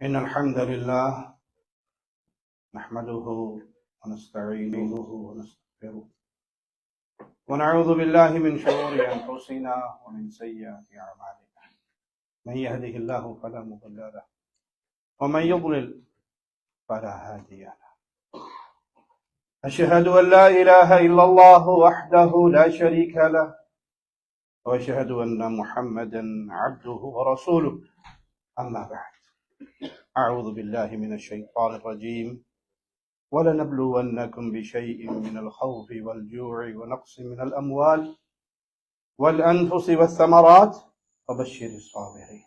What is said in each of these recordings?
إن الحمد لله نحمده ونستعينه ونستغفره ونعوذ بالله من شرور أنفسنا ومن سيئات أعمالنا من يهده الله فلا مضل له ومن يضلل فلا هادي له أشهد أن لا إله إلا الله وحده لا شريك له وأشهد أن محمدا عبده ورسوله أما بعد أعوذ بالله من الشيطان الرجيم ولنبلونكم بشيء من الخوف والجوع ونقص من الأموال والأنفس والثمرات وبشر الصابرين.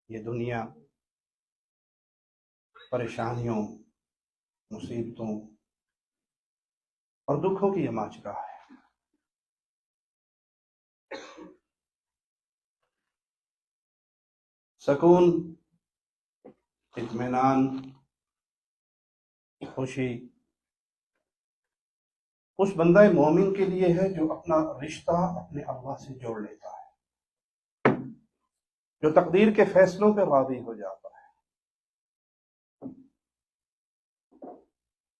یہ دنیا پریشانیوں، مصیبتوں اور دکھوں کی یہ ماجرا ہے۔ سکون، اطمینان، خوشی اس بندہ مومن کے لیے ہے جو اپنا رشتہ اپنے اللہ سے جوڑ لیتا ہے، جو تقدیر کے فیصلوں پہ راضی ہو جاتا ہے،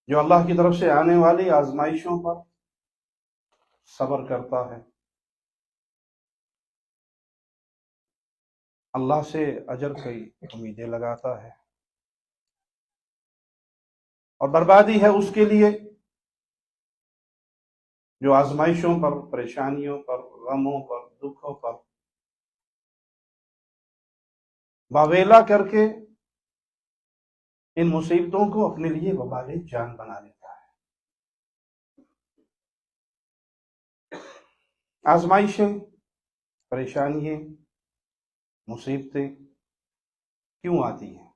جو اللہ کی طرف سے آنے والی آزمائشوں پر صبر کرتا ہے، اللہ سے اجر کی امیدیں لگاتا ہے، اور بربادی ہے اس کے لیے جو آزمائشوں پر، پریشانیوں پر، غموں پر، دکھوں پر واویلا کر کے ان مصیبتوں کو اپنے لیے وبال جان بنا لیتا ہے۔ آزمائشیں، پریشانیاں، مصیبتیں کیوں آتی ہیں؟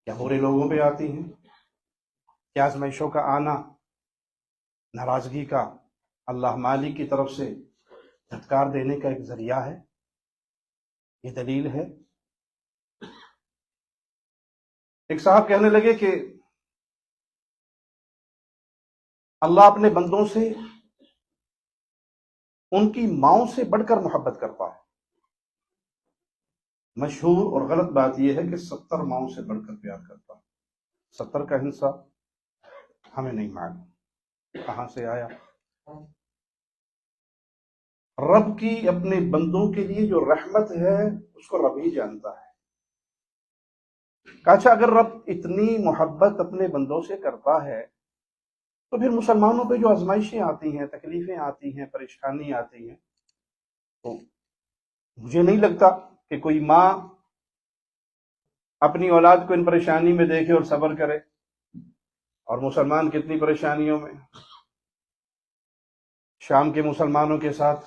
کیا برے لوگوں پہ آتی ہیں؟ کیا آزمائشوں کا آنا ناراضگی کا، اللہ مالک کی طرف سے دھتکار دینے کا ایک ذریعہ ہے؟ یہ دلیل ہے؟ ایک صاحب کہنے لگے کہ اللہ اپنے بندوں سے ان کی ماؤں سے بڑھ کر محبت کرتا ہے۔ مشہور اور غلط بات یہ ہے کہ 70 ماؤں سے بڑھ کر پیار کرتا ہے۔ 70 کا ہندسہ ہمیں نہیں معلوم کہاں سے آیا۔ رب کی اپنے بندوں کے لیے جو رحمت ہے اس کو رب ہی جانتا ہے۔ اچھا، اگر رب اتنی محبت اپنے بندوں سے کرتا ہے تو پھر مسلمانوں پہ جو آزمائشیں آتی ہیں، تکلیفیں آتی ہیں، پریشانی آتی ہیں، تو مجھے نہیں لگتا کہ کوئی ماں اپنی اولاد کو ان پریشانی میں دیکھے اور صبر کرے۔ اور مسلمان کتنی پریشانیوں میں، شام کے مسلمانوں کے ساتھ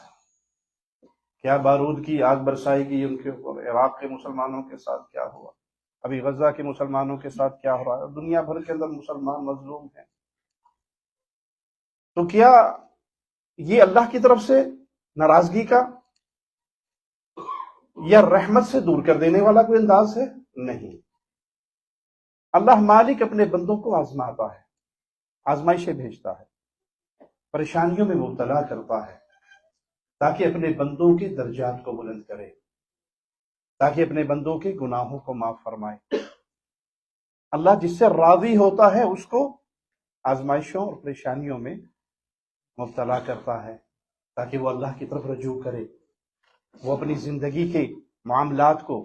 کیا بارود کی آگ برسائی گئی ان کے اوپر، عراق کے مسلمانوں کے ساتھ کیا ہوا، ابھی غزہ کے مسلمانوں کے ساتھ کیا ہو رہا ہے، دنیا بھر کے اندر مسلمان مظلوم ہیں۔ تو کیا یہ اللہ کی طرف سے ناراضگی کا یا رحمت سے دور کر دینے والا کوئی انداز ہے؟ نہیں۔ اللہ مالک اپنے بندوں کو آزماتا ہے، آزمائشیں بھیجتا ہے، پریشانیوں میں مبتلا کرتا ہے تاکہ اپنے بندوں کے درجات کو بلند کرے، تاکہ اپنے بندوں کے گناہوں کو معاف فرمائے۔ اللہ جس سے راضی ہوتا ہے اس کو آزمائشوں اور پریشانیوں میں مبتلا کرتا ہے تاکہ وہ اللہ کی طرف رجوع کرے، وہ اپنی زندگی کے معاملات کو،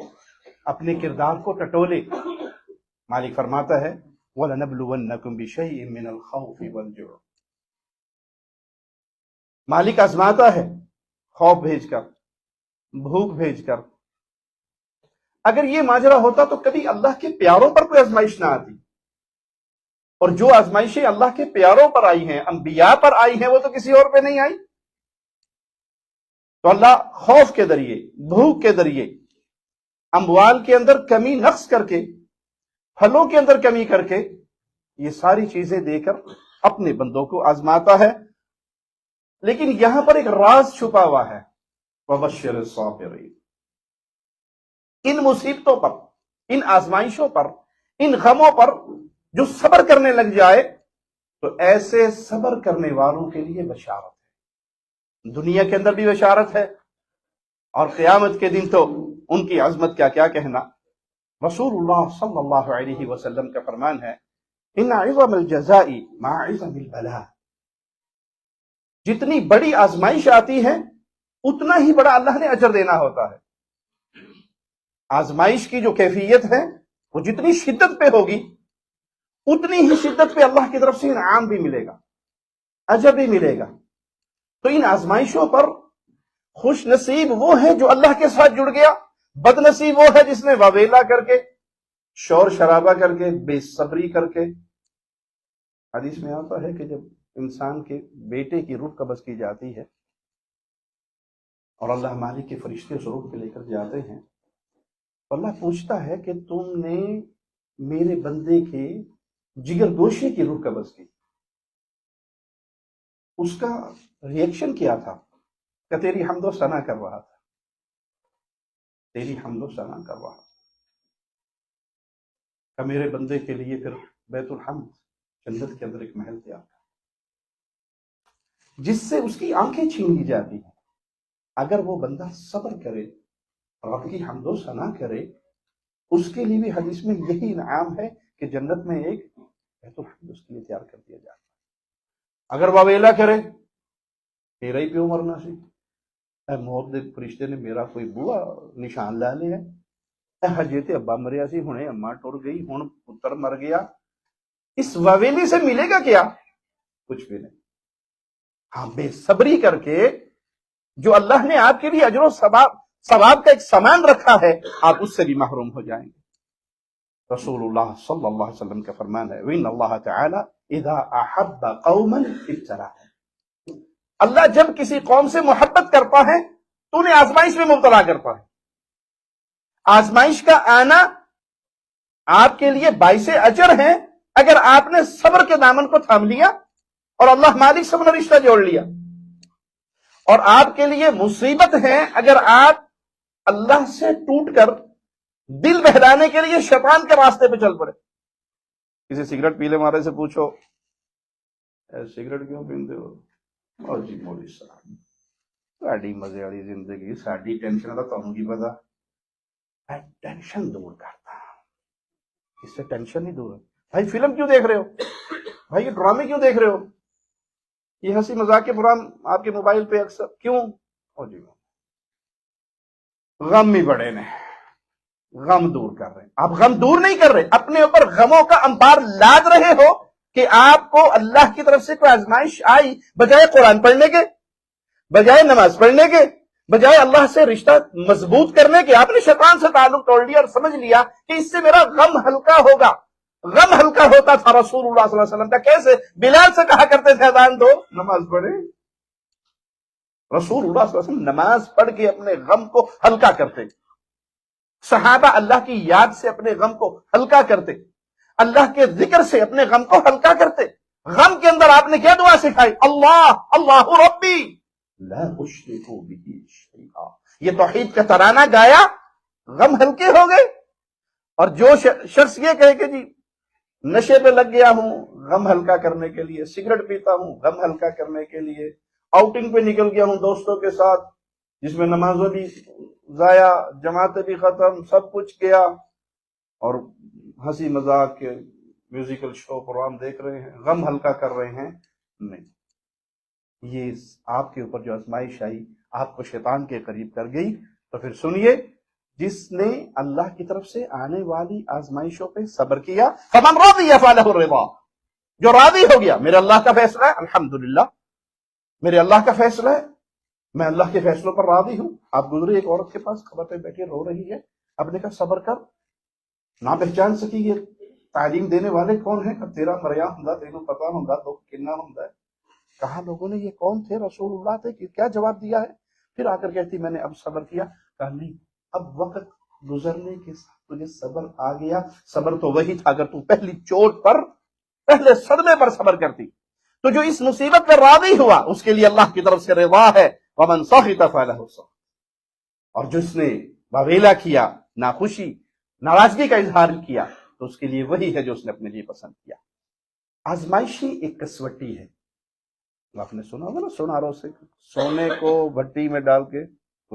اپنے کردار کو ٹٹولے۔ مالک فرماتا ہے وَلَنَبْلُوَنَّكُمْ بِشَيْءٍ مِّنَ الْخَوْفِ وَالْجُوعِ۔ مالک آزماتا ہے خوف بھیج کر، بھوک بھیج کر۔ اگر یہ ماجرا ہوتا تو کبھی اللہ کے پیاروں پر کوئی آزمائش نہ آتی، اور جو آزمائشیں اللہ کے پیاروں پر آئی ہیں، انبیاء پر آئی ہیں، وہ تو کسی اور پہ نہیں آئی۔ تو اللہ خوف کے ذریعے، بھوک کے ذریعے، اموال کے اندر کمی نقص کر کے، پھلوں کے اندر کمی کر کے، یہ ساری چیزیں دے کر اپنے بندوں کو آزماتا ہے۔ لیکن یہاں پر ایک راز چھپا ہوا ہے، وَبَشِّرِ الصَّابِرِينَ۔ ان مصیبتوں پر، ان آزمائشوں پر، ان غموں پر جو صبر کرنے لگ جائے تو ایسے صبر کرنے والوں کے لیے بشارت ہے۔ دنیا کے اندر بھی بشارت ہے اور قیامت کے دن تو ان کی عظمت کا کیا کہنا. رسول اللہ صلی اللہ علیہ وسلم کا فرمان ہے ان عظم الجزاء مع عظم البلاء. جتنی بڑی آزمائش آتی ہے اتنا ہی بڑا اللہ نے اجر دینا ہوتا ہے. آزمائش کی جو کیفیت ہے وہ جتنی شدت پہ ہوگی اتنی ہی شدت پہ اللہ کی طرف سے انعام بھی ملے گا, اجر بھی ملے گا. تو ان آزمائشوں پر خوش نصیب وہ ہے جو اللہ کے ساتھ جڑ گیا, بد نصیب وہ ہے جس نے واویلا کر کے, شور شرابہ کر کے, بے صبری کر کے. حدیث میں آتا ہے کہ جب انسان کے بیٹے کی روح قبض کی جاتی ہے اور اللہ مالک کے فرشتے اس روح پہ لے کر جاتے ہیں تو اللہ پوچھتا ہے کہ تم نے میرے بندے کے جگر گوشے کی روح قبض کی, اس کا ریئیکشن کیا تھا؟ کہ تیری حمد و ثنا کر رہا تھا, تیری حمد و ثنا کر رہا تھا. کہ میرے بندے کے لیے پھر بیت الحمد جنت کے اندر ایک محل تیار تھا جس سے اس کی آنکھیں چھین لی جاتی ہیں. اگر وہ بندہ صبر کرے اور رب کی حمد و ثنا کرے اس کے لیے بھی حدیث میں یہی انعام ہے کہ جنت میں ایک بیت الحمد اس کے لیے تیار کر دیا جاتا ہے. اگر واویلا کرے تیرا ہی پیو مرنا سی, اے موت دے فرشتے نے میرا کوئی بوا نشان لا لیا, اے ہجے تے ابا مریا سی, ہنے اما ٹر گئی, ہن پتر مر گیا. اس واویلی سے ملے گا کیا؟ کچھ بھی نہیں. ہاں بے صبری کر کے جو اللہ نے آپ کے لیے اجر و ثواب کا ایک سامان رکھا ہے آپ اس سے بھی محروم ہو جائیں گے. رسول اللہ صلی اللہ علیہ وسلم کا فرمان ہے وَإِنَّ اللَّهَ تَعَالَى إِذَا أَحَبَّ قَوْمًا ابْتَلَاهُمْ. اللہ جب کسی قوم سے محبت کرتا ہے تو انہیں آزمائش میں مبتلا کرتا ہے. آزمائش کا آنا آپ کے لیے باعث اجر ہے اگر آپ نے صبر کے دامن کو تھام لیا اور اللہ مالک سے اپنا رشتہ جوڑ لیا, اور آپ کے لیے مصیبت ہے اگر آپ اللہ سے ٹوٹ کر دل بہلانے کے لیے شیطان کے راستے پہ چل پڑے. کسی سگریٹ پیلے مارے سے پوچھو سگریٹ کیوں پیندے ہو, اور جی مولوی صاحب ساڈی مزے والی زندگی, ساڈی ٹینشن کا تمہیں کی پتا. میں ٹینشن دور کرتا, اس سے ٹینشن ہی دور ہے. بھائی فلم کیوں دیکھ رہے ہو, بھائی یہ ڈرامے کیوں دیکھ رہے ہو, یہ ہنسی مذاق کے پروگرام آپ کے موبائل پہ اکثر کیوں؟ اور جی غم ہی بڑے نے, غم دور کر رہے ہیں. آپ غم دور نہیں کر رہے, اپنے اوپر غموں کا انبار لاد رہے ہو کہ آپ کو اللہ کی طرف سے کوئی آزمائش آئی, بجائے قرآن پڑھنے کے, بجائے نماز پڑھنے کے, بجائے اللہ سے رشتہ مضبوط کرنے کے, آپ نے شیطان سے تعلق توڑ لیا اور سمجھ لیا کہ اس سے میرا غم ہلکا ہوگا. غم ہلکا ہوتا تھا رسول اللہ صلی اللہ علیہ وسلم کا. کیسے؟ بلال سے کہا کرتے تھے اذان دو, نماز پڑھے. رسول اللہ صلی اللہ علیہ وسلم نماز پڑھ کے اپنے غم کو ہلکا کرتے. صحابہ اللہ کی یاد سے اپنے غم کو ہلکا کرتے, اللہ کے ذکر سے اپنے غم کو ہلکا کرتے. غم کے اندر آپ نے کیا دعا سکھائی؟ اللہ اللہ ربی لا اشرک بہ شیئا. یہ توحید کا ترانہ گایا, غم ہلکے ہو گئے. اور جو شخص یہ کہے کہ جی نشے پہ لگ گیا ہوں غم ہلکا کرنے کے لیے, سگریٹ پیتا ہوں غم ہلکا کرنے کے لیے, آؤٹنگ پہ نکل گیا ہوں دوستوں کے ساتھ جس میں نمازوں بھی ضائع, جماعتیں بھی ختم, سب کچھ گیا, اور ہنسی مذاق کے میوزیکل شو پروگرام دیکھ رہے ہیں, غم ہلکا کر رہے ہیں. نہیں, یہ آپ کے اوپر جو آزمائش آئی آپ کو شیطان کے قریب کر گئی. تو پھر سنیے, جس نے اللہ کی طرف سے آنے والی آزمائشوں پہ صبر کیا فمن رضی فلہ الرضا, جو راضی ہو گیا میرے اللہ کا فیصلہ ہے, الحمدللہ میرے اللہ کا فیصلہ ہے, میں اللہ کے فیصلوں پر راضی ہوں. آپ گزرے ایک عورت کے پاس خبر پہ بیٹھی رو رہی ہے, اب نے کہا صبر کر, نہ پہچان سکی یہ تعلیم دینے والے کون ہیں, تیرا مریا ہوں تینوں پتا ہوں دکھ کنا ہوں. کہا لوگوں نے یہ کون تھے, رسول اللہ تھے, کیا جواب دیا ہے؟ پھر آ کر کہتی میں نے اب صبر کیا. کہا نہیں, اب وقت گزرنے کے ساتھ تجھے صبر آ گیا. صبر تو وہی تھا اگر تو پہلی چوٹ پر, پہلے صدمے پر صبر کرتی. تو جو اس مصیبت پر راضی ہوا اس کے لیے اللہ کی طرف سے رضا ہے. ومن سخط فلہ سخط, اور جس نے واویلا کیا, ناخوشی ناراضگی کا اظہار کیا, تو اس کے لیے وہی ہے جو اس نے اپنے لیے پسند کیا. آزمائشی ایک کسوٹی ہے. آپ نے سنا ہوگا نا سوناروں سے, سونے کو بھٹی میں ڈال کے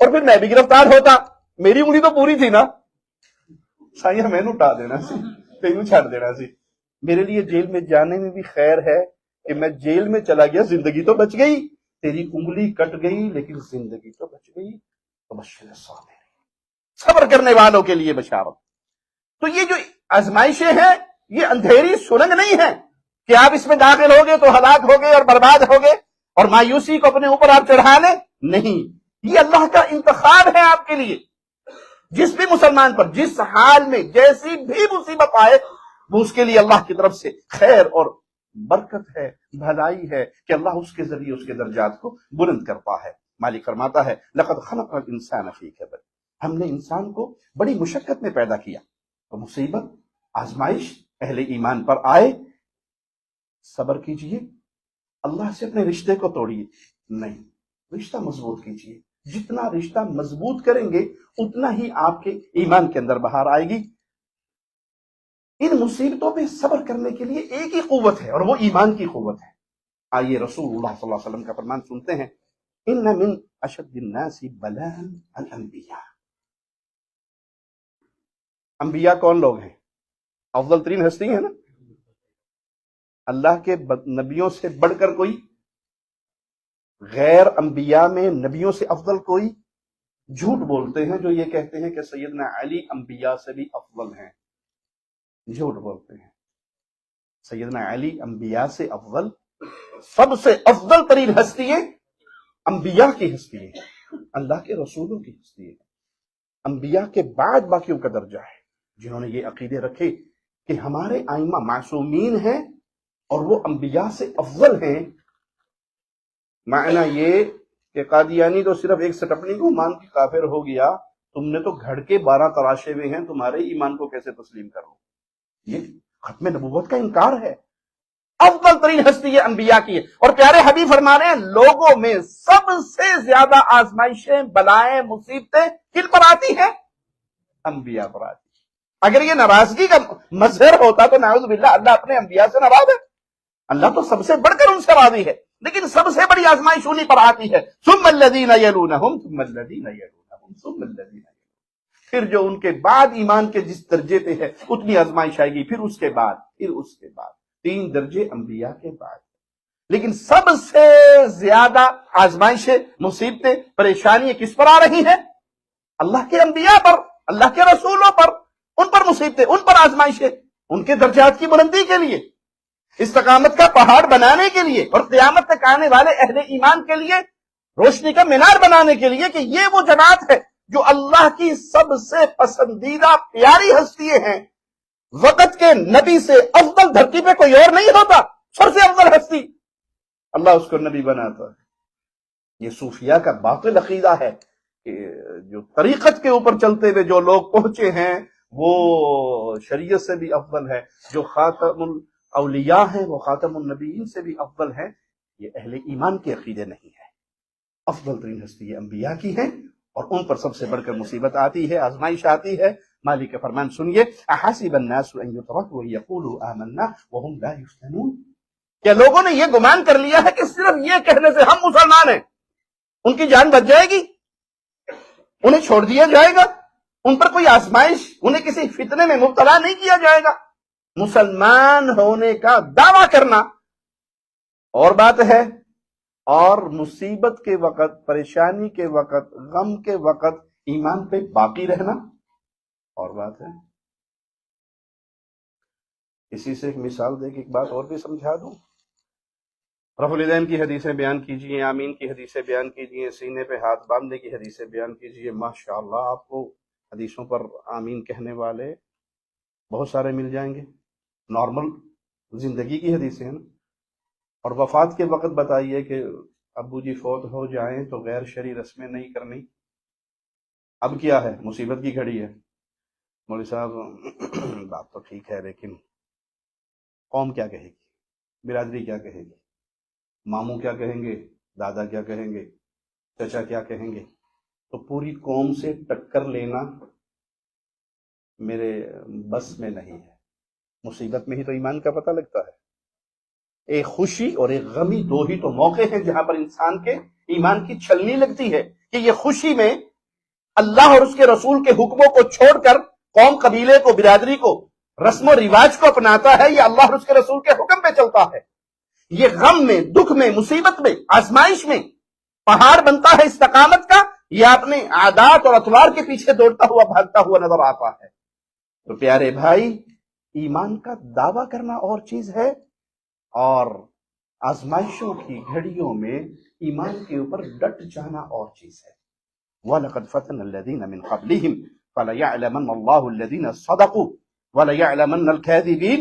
اور پھر میں بھی گرفتار ہوتا، میری انگلی تو پوری تھی نا، سائیں میں نے اٹھا دینا سی، تینوں چھڑ دینا سی۔ میرے لیے جیل میں جانے میں بھی خیر ہے کہ میں جیل میں چلا گیا، زندگی تو بچ گئی، تیری انگلی کٹ گئی لیکن زندگی تو بچ گئی۔ تو بشر الصابرین، صبر کرنے والوں کے لیے بشارت۔ تو یہ جو آزمائشیں ہیں یہ اندھیری سرنگ نہیں ہے کہ آپ اس میں داخل ہوگے تو ہلاک ہوگے اور برباد ہوگے اور مایوسی کو اپنے اوپر آپ چڑھا لیں، نہیں، یہ اللہ کا انتخاب ہے آپ کے لیے۔ جس بھی مسلمان پر جس حال میں جیسی بھی مصیبت آئے وہ اس کے لیے اللہ کی طرف سے خیر اور برکت ہے، بھلائی ہے کہ اللہ اس کے ذریعے اس کے درجات کو بلند کرتا ہے۔ مالک فرماتا ہے لقد خلقنا الانسان فی کبد، ہم نے انسان کو بڑی مشقت میں پیدا کیا۔ تو مصیبت آزمائش اہل ایمان پر آئے، صبر کیجئے، اللہ سے اپنے رشتے کو توڑیے نہیں، رشتہ مضبوط کیجئے۔ جتنا رشتہ مضبوط کریں گے اتنا ہی آپ کے ایمان کے اندر بہار آئے گی۔ ان مصیبتوں پہ صبر کرنے کے لیے ایک ہی قوت ہے اور وہ ایمان کی قوت ہے۔ آئیے رسول اللہ صلی اللہ علیہ وسلم کا فرمان سنتے ہیں، ان من اشد الناس بلاء الانبیاء۔ انبیاء کون لوگ ہیں؟ افضل ترین ہستی ہے نا، اللہ کے نبیوں سے بڑھ کر کوئی، غیر انبیاء میں نبیوں سے افضل کوئی؟ جھوٹ بولتے ہیں جو یہ کہتے ہیں کہ سیدنا علی انبیاء سے بھی افضل ہیں، جھوٹ بولتے ہیں۔ سیدنا علی انبیاء سے افضل، سب سے افضل ترین ہستی ہے انبیاء کی ہستی ہے، اللہ کے رسولوں کی ہستی ہے۔ انبیاء کے بعد باقیوں کا درجہ ہے جنہوں نے یہ عقیدے رکھے کہ ہمارے ائمہ معصومین ہیں اور وہ انبیاء سے افضل ہیں۔ معنی یہ کہ قادیانی تو صرف ایک سٹپنی کو مان کے کافر ہو گیا، تم نے تو گھڑ کے 12 تراشے ہوئے ہیں، تمہارے ایمان کو کیسے تسلیم کرو؟ یہ ختم نبوت کا انکار ہے۔ افضل ترین ہستی یہ انبیاء کی ہے، اور پیارے حبیب فرما رہے ہیں لوگوں میں سب سے زیادہ آزمائشیں، بلائیں، مصیبتیں کن پر آتی ہیں؟ انبیاء پر آتی ہیں۔ اگر یہ ناراضگی کا مظہر ہوتا تو نعوذ باللہ اللہ اپنے انبیاء سے ناراض ہے؟ اللہ تو سب سے بڑھ کر ان سے راضی ہے، لیکن سب سے بڑی آزمائش انہی پر آتی ہے۔ ثم الذین یلونہم ثم الذین یلونہم ثم الذین یلونہم، پھر جو ان کے بعد ایمان کے جس درجے پہ ہے اتنی آزمائش آئے گی، پھر اس کے بعد، پھر اس کے بعد، 3 درجے انبیاء کے بعد۔ لیکن سب سے زیادہ آزمائشیں، مصیبتیں، پریشانیاں کس پر آ رہی ہیں؟ اللہ کے انبیاء پر، اللہ کے رسولوں پر۔ ان پر مصیبتیں، ان پر آزمائشیں، ان کے درجات کی بلندی کے لیے، استقامت کا پہاڑ بنانے کے لیے، اور قیامت تک آنے والے اہل ایمان کے لیے روشنی کا مینار بنانے کے لیے، کہ یہ وہ جماعت ہے جو اللہ کی سب سے پسندیدہ پیاری ہستیاں ہیں۔ وقت کے نبی سے افضل دھرتی پہ کوئی اور نہیں ہوتا، سب سے افضل ہستی، اللہ اس کو نبی بناتا ہے۔ یہ صوفیاء کا باطل عقیدہ ہے کہ جو طریقت کے اوپر چلتے ہوئے جو لوگ پہنچے ہیں وہ شریعت سے بھی افضل ہے، جو خاتم الاولیاء ہیں وہ خاتم النبیین سے بھی افضل ہیں۔ یہ اہل ایمان کے عقیدے نہیں ہے۔ افضل ترین ہستی یہ انبیاء کی ہیں، اور ان پر سب سے بڑھ کر مصیبت آتی ہے، آزمائش آتی ہے۔ مالک کا فرمان سنیے، احسب الناس ان یترکوا یقولوا آمنا وهم لا یفتنون، کیا لوگوں نے یہ گمان کر لیا ہے کہ صرف یہ کہنے سے ہم مسلمان ہیں ان کی جان بچ جائے گی، انہیں چھوڑ دیا جائے گا، ان پر کوئی آزمائش، انہیں کسی فتنے میں مبتلا نہیں کیا جائے گا؟ مسلمان ہونے کا دعویٰ کرنا اور بات ہے، اور مصیبت کے وقت، پریشانی کے وقت، غم کے وقت ایمان پہ باقی رہنا اور بات ہے۔ اسی سے ایک مثال دے کے ایک بات اور بھی سمجھا دوں۔ رفع الیدین کی حدیثیں بیان کیجئے، آمین کی حدیثیں بیان کیجئے، سینے پہ ہاتھ باندھنے کی حدیثیں بیان کیجئے، ماشاءاللہ آپ کو حدیثوں پر آمین کہنے والے بہت سارے مل جائیں گے۔ نارمل زندگی کی حدیثیں ہیں نا۔ اور وفات کے وقت بتائیے کہ ابو جی فوت ہو جائیں تو غیر شرعی رسمیں نہیں کرنی۔ اب کیا ہے؟ مصیبت کی گھڑی ہے۔ مولوی صاحب بات تو ٹھیک ہے، لیکن قوم کیا کہے گی، برادری کیا کہے گی، ماموں کیا کہیں گے، دادا کیا کہیں گے، چچا کیا کہیں گے؟ تو پوری قوم سے ٹکر لینا میرے بس میں نہیں ہے۔ مصیبت میں ہی تو ایمان کا پتہ لگتا ہے۔ ایک خوشی اور ایک غمی، دو ہی تو موقع ہیں جہاں پر انسان کے ایمان کی چھلنی لگتی ہے، کہ یہ خوشی میں اللہ اور اس کے رسول کے حکموں کو چھوڑ کر قوم قبیلے کو برادری کو رسم و رواج کو اپناتا ہے، یہ اللہ اور اس کے رسول کے حکم پہ چلتا ہے، یہ غم میں، دکھ میں، مصیبت میں، آزمائش میں پہاڑ بنتا ہے استقامت کا، یہ اپنے عادات اور اطوار کے پیچھے دوڑتا ہوا بھاگتا ہوا نظر آتا ہے۔ تو پیارے بھائی، ایمان کا دعویٰ کرنا اور چیز ہے، اور آزمائشوں کی گھڑیوں میں ایمان کے اوپر ڈٹ جانا اور چیز ہے۔ وَلَقَدْ فَتَنَ الَّذِينَ مِنْ قَبْلِهِمْ فَلَيَعْلَمَنَّ اللَّهُ الَّذِينَ صَدَقُوا وَلَيَعْلَمَنَّ الْكَاذِبِينَ،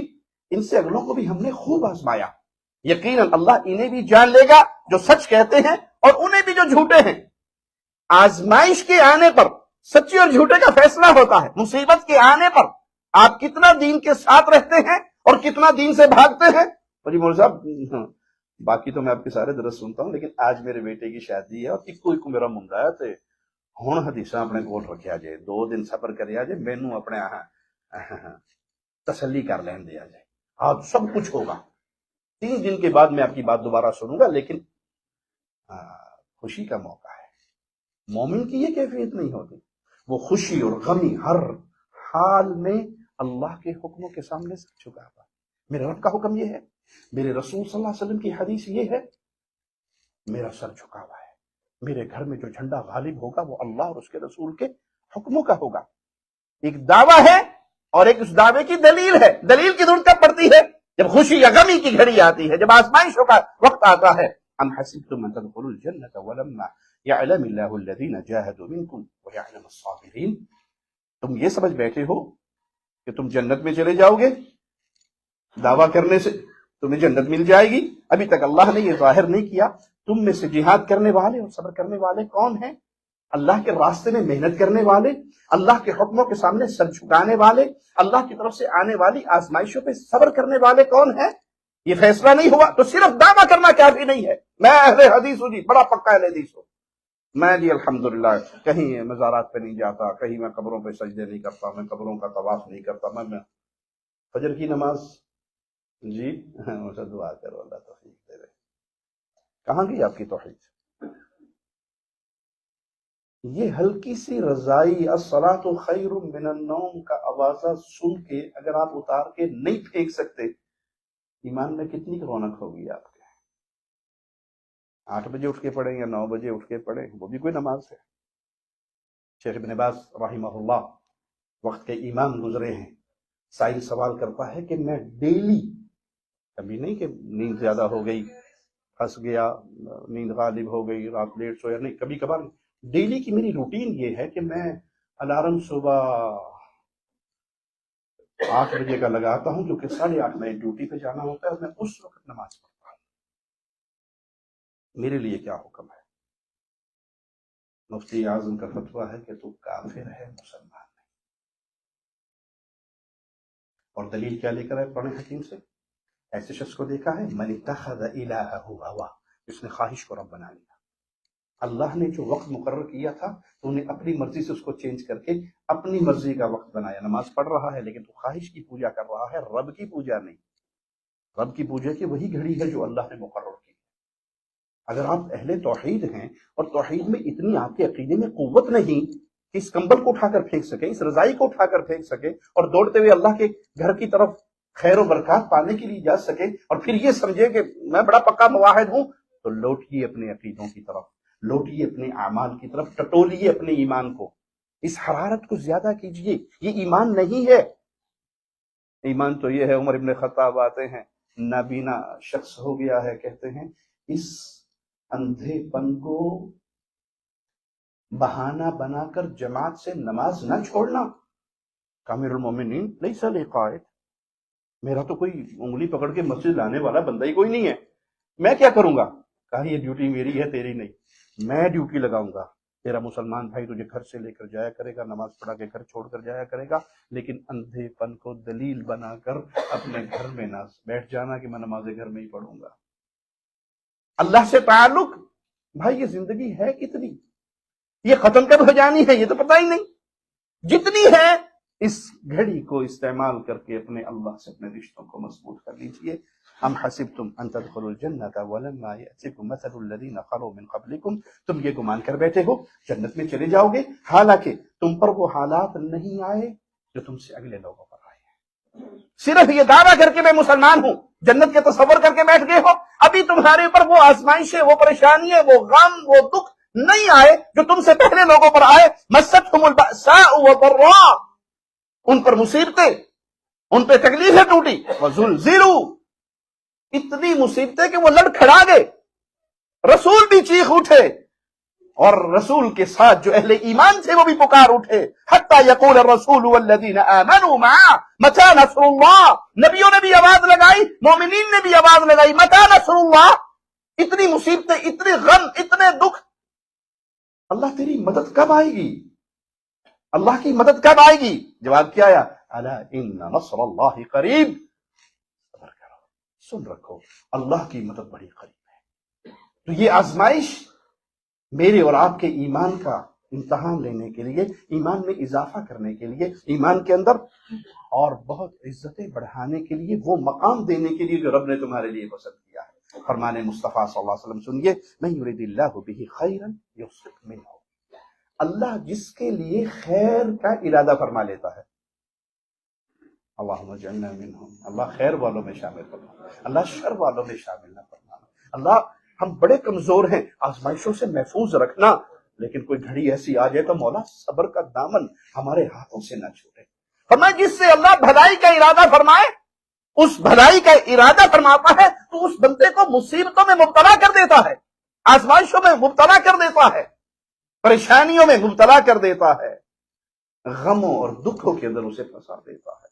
ان سے اگلوں کو بھی ہم نے خوب آزمایا، یقیناً اللہ انہیں بھی جان لے گا جو سچ کہتے ہیں اور انہیں بھی جو جھوٹے ہیں۔ آزمائش کے آنے پر سچی اور جھوٹے کا فیصلہ ہوتا ہے۔ مصیبت کے آنے پر آپ کتنا دین کے ساتھ رہتے ہیں اور کتنا دین سے بھاگتے ہیں۔ اور جی مولوی صاحب، باقی تو میں آپ کے سارے درس سنتا ہوں، لیکن آج میرے بیٹے کی شادی ہے اور ایک میرا منڈا ہے، تے ہن حدیثاں اپنے کول رکھیا جائے، 2 دن صبر کریا جائے، مینوں اپنے تسلی کر لین دیا جائے، آج سب کچھ ہوگا، 3 دن کے بعد میں آپ کی بات دوبارہ سنوں گا، لیکن خوشی کا موقع ہے۔ مومن کی یہ کیفیت نہیں ہوتی، وہ خوشی اور غمی ہر حال میں اللہ کے حکموں کے سامنے سر جھکا ہوا۔ میرے رب کا حکم یہ ہے، میرے رسول صلی اللہ علیہ وسلم کی حدیث یہ ہے، میرا سر جھکا ہوا ہے۔ میرے گھر میں جو جھنڈا غالب ہوگا وہ اللہ اور اس کے رسول کے حکموں کا ہوگا۔ ایک دعویٰ ہے اور ایک اس دعوے کی دلیل ہے۔ دلیل کی ضرورت کب پڑتی ہے؟ جب خوشی یا غمی کی گھڑی آتی ہے، جب آزمائشوں کا وقت آتا ہے۔ ام حسبتم ان تدخلوا الجنة ولما يعلم الله الذين جاهدوا منكم ويعلم الصابرين، تم یہ سمجھ بیٹھے ہو کہ تم جنت میں چلے جاؤ گے، دعویٰ کرنے سے تمہیں جنت مل جائے گی؟ ابھی تک اللہ نے یہ ظاہر نہیں کیا تم میں سے جہاد کرنے والے اور صبر کرنے والے کون ہیں؟ اللہ کے راستے میں محنت کرنے والے، اللہ کے حکموں کے سامنے سر جھکانے والے، اللہ کی طرف سے آنے والی آزمائشوں پہ صبر کرنے والے کون ہیں؟ یہ فیصلہ نہیں ہوا تو صرف دعویٰ کرنا کافی نہیں ہے۔ میں اہل حدیث ہوں جی، بڑا پکا اہل حدیث ہوں، میں جی الحمدللہ کہیں مزارات پہ نہیں جاتا، کہیں میں قبروں پہ سجدے نہیں کرتا، میں قبروں کا طواف نہیں کرتا، میں فجر کی نماز جی مجھے دعا کرو اللہ توفیق دے دے۔ کہاں گئی آپ کی توحید؟ یہ ہلکی سی رضائی الصلاۃ خیر من النوم کا آوازہ سن کے اگر آپ اتار کے نہیں پھینک سکتے، ایمان میں کتنی رونق ہوگی آپ کے؟ 8 بجے اٹھ کے پڑھیں یا 9 بجے اٹھ کے پڑھیں، وہ بھی کوئی نماز ہے۔ شیخ ابن باز رحمہ اللہ وقت کے امام گزرے ہیں، سائل سوال کرتا ہے کہ میں ڈیلی، کبھی نہیں کہ نیند زیادہ ہو گئی، پھنس گیا، نیند غالب ہو گئی، رات لیٹ سویا، نہیں، کبھی کبھار ڈیلی کی میری روٹین یہ ہے کہ میں الارم صبح 8 بجے کا لگاتا ہوں، کیونکہ 8:30 میں ڈیوٹی پہ جانا ہوتا ہے اور میں اس وقت نماز پڑھتا ہوں۔ میرے لیے کیا حکم ہے؟ مفتی اعظم کا فتویٰ ہے کہ تو کافر ہے، مسلمان نہیں۔ اور دلیل کیا لے کر ہے؟ قرآن حکیم سے۔ ایسے شخص کو دیکھا ہے من اتخذ الہہ ہوا، جس نے خواہش کو رب بنا لیا۔ اللہ نے جو وقت مقرر کیا تھا تو انہیں اپنی مرضی سے اس کو چینج کر کے اپنی مرضی کا وقت بنایا۔ نماز پڑھ رہا ہے لیکن تو خواہش کی پوجا کر رہا ہے، رب کی پوجا نہیں۔ رب کی پوجا کی وہی گھڑی ہے جو اللہ نے مقرر کی۔ اگر آپ اہل توحید ہیں اور توحید میں اتنی آپ کے عقیدے میں قوت نہیں کہ اس کمبل کو اٹھا کر پھینک سکے، اس رضائی کو اٹھا کر پھینک سکے اور دوڑتے ہوئے اللہ کے گھر کی طرف خیر و برکات پانے کے لیے جا سکے، اور پھر یہ سمجھے کہ میں بڑا پکا موحد ہوں، تو لوٹیے اپنے عقیدوں کی طرف، لوٹیے اپنے اعمال کی طرف، ٹٹولیے اپنے ایمان کو، اس حرارت کو زیادہ کیجئے۔ یہ ایمان نہیں ہے۔ ایمان تو یہ ہے، عمر ابن خطاب آتے ہیں، نابینا شخص ہو گیا ہے، کہتے ہیں اس اندھے پن کو بہانہ بنا کر جماعت سے نماز نہ چھوڑنا۔ امیر المومنین لیس لی قائد، میرا تو کوئی انگلی پکڑ کے مسجد لانے والا بندہ ہی کوئی نہیں ہے، میں کیا کروں گا؟ کہا یہ ڈیوٹی میری ہے، تیری نہیں، میں ڈیوٹی لگاؤں گا۔ تیرا مسلمان بھائی تجھے گھر سے لے کر جایا کرے گا، نماز پڑھا کے گھر چھوڑ کر جایا کرے گا، لیکن اندھے پن کو دلیل بنا کر اپنے گھر میں نہ بیٹھ جانا کہ میں نماز گھر میں ہی پڑھوں گا۔ اللہ سے تعلق بھائی، یہ زندگی ہے کتنی؟ یہ ختم کب ہو جانی ہے یہ تو پتہ ہی نہیں۔ جتنی ہے اس گھڑی کو استعمال کر کے اپنے اللہ سے اپنے رشتوں کو مضبوط کر لیجئے۔ ام حسبتم ان تدخلوا الجنة ولما يأتكم مثل الذين خلوا من قبلكم، تم یہ گمان کر بیٹھے ہو جنت میں چلے جاؤ گے، حالانکہ تم پر وہ حالات نہیں آئے جو تم سے اگلے لوگوں پر آئے۔ صرف یہ دعویٰ کر کے میں مسلمان ہوں، جنت کے تصور کر کے بیٹھ گئے ہو، ابھی تمہارے اوپر وہ آزمائشیں، وہ پریشانیاں، وہ غم، وہ دکھ نہیں آئے جو تم سے پہلے لوگوں پر آئے۔ مستهم البأساء والضراء، ان پر مصیبتیں، ان پہ تکلیفیں ٹوٹی، وزلزلوا، اتنی مصیبتیں کہ وہ لڑ کھڑا گئے، رسول بھی چیخ اٹھے، اور رسول کے ساتھ جو اہل ایمان تھے وہ بھی پکار اٹھے، حتی یقول الرسول والذین آمنوا معه متی نصر اللہ، نبیوں نے بھی آواز لگائی، مومنین نے بھی آواز لگائی، متی نصر اللہ، اتنی مصیبتیں، اتنے غم، اتنے دکھ، اللہ تیری مدد کب آئے گی؟ اللہ کی مدد کب آئے گی؟ جواب کیا آیا؟ الا ان نصر اللہ قریب، صبر کرو، سن رکھو، اللہ کی مدد بڑی قریب ہے۔ تو یہ آزمائش میرے اور آپ کے ایمان کا امتحان لینے کے لیے، ایمان میں اضافہ کرنے کے لیے، ایمان کے اندر اور بہت عزتیں بڑھانے کے لیے، وہ مقام دینے کے لیے جو رب نے تمہارے لیے پسند کیا ہے۔ فرمان مصطفیٰ صلی اللہ علیہ وسلم سنیے، من یرید اللہ بہ خیرا یصب منہ، اللہ جس کے لیے خیر کا ارادہ فرما لیتا ہے، اللہم اجعلنا منہم، اللہ خیر والوں میں شامل فرما، اللہ شر والوں میں شامل نہ فرمانا۔ اللہ ہم بڑے کمزور ہیں، آزمائشوں سے محفوظ رکھنا، لیکن کوئی گھڑی ایسی آ جائے تو مولا صبر کا دامن ہمارے ہاتھوں سے نہ چھوٹے۔ فرمایا جس سے اللہ بھلائی کا ارادہ فرمائے، اس بھلائی کا ارادہ فرماتا ہے تو اس بندے کو مصیبتوں میں مبتلا کر دیتا ہے، آزمائشوں میں مبتلا کر دیتا ہے، پریشانیوں میں مبتلا کر دیتا ہے، غموں اور دکھوں کے اندر اسے پھنسا دیتا ہے۔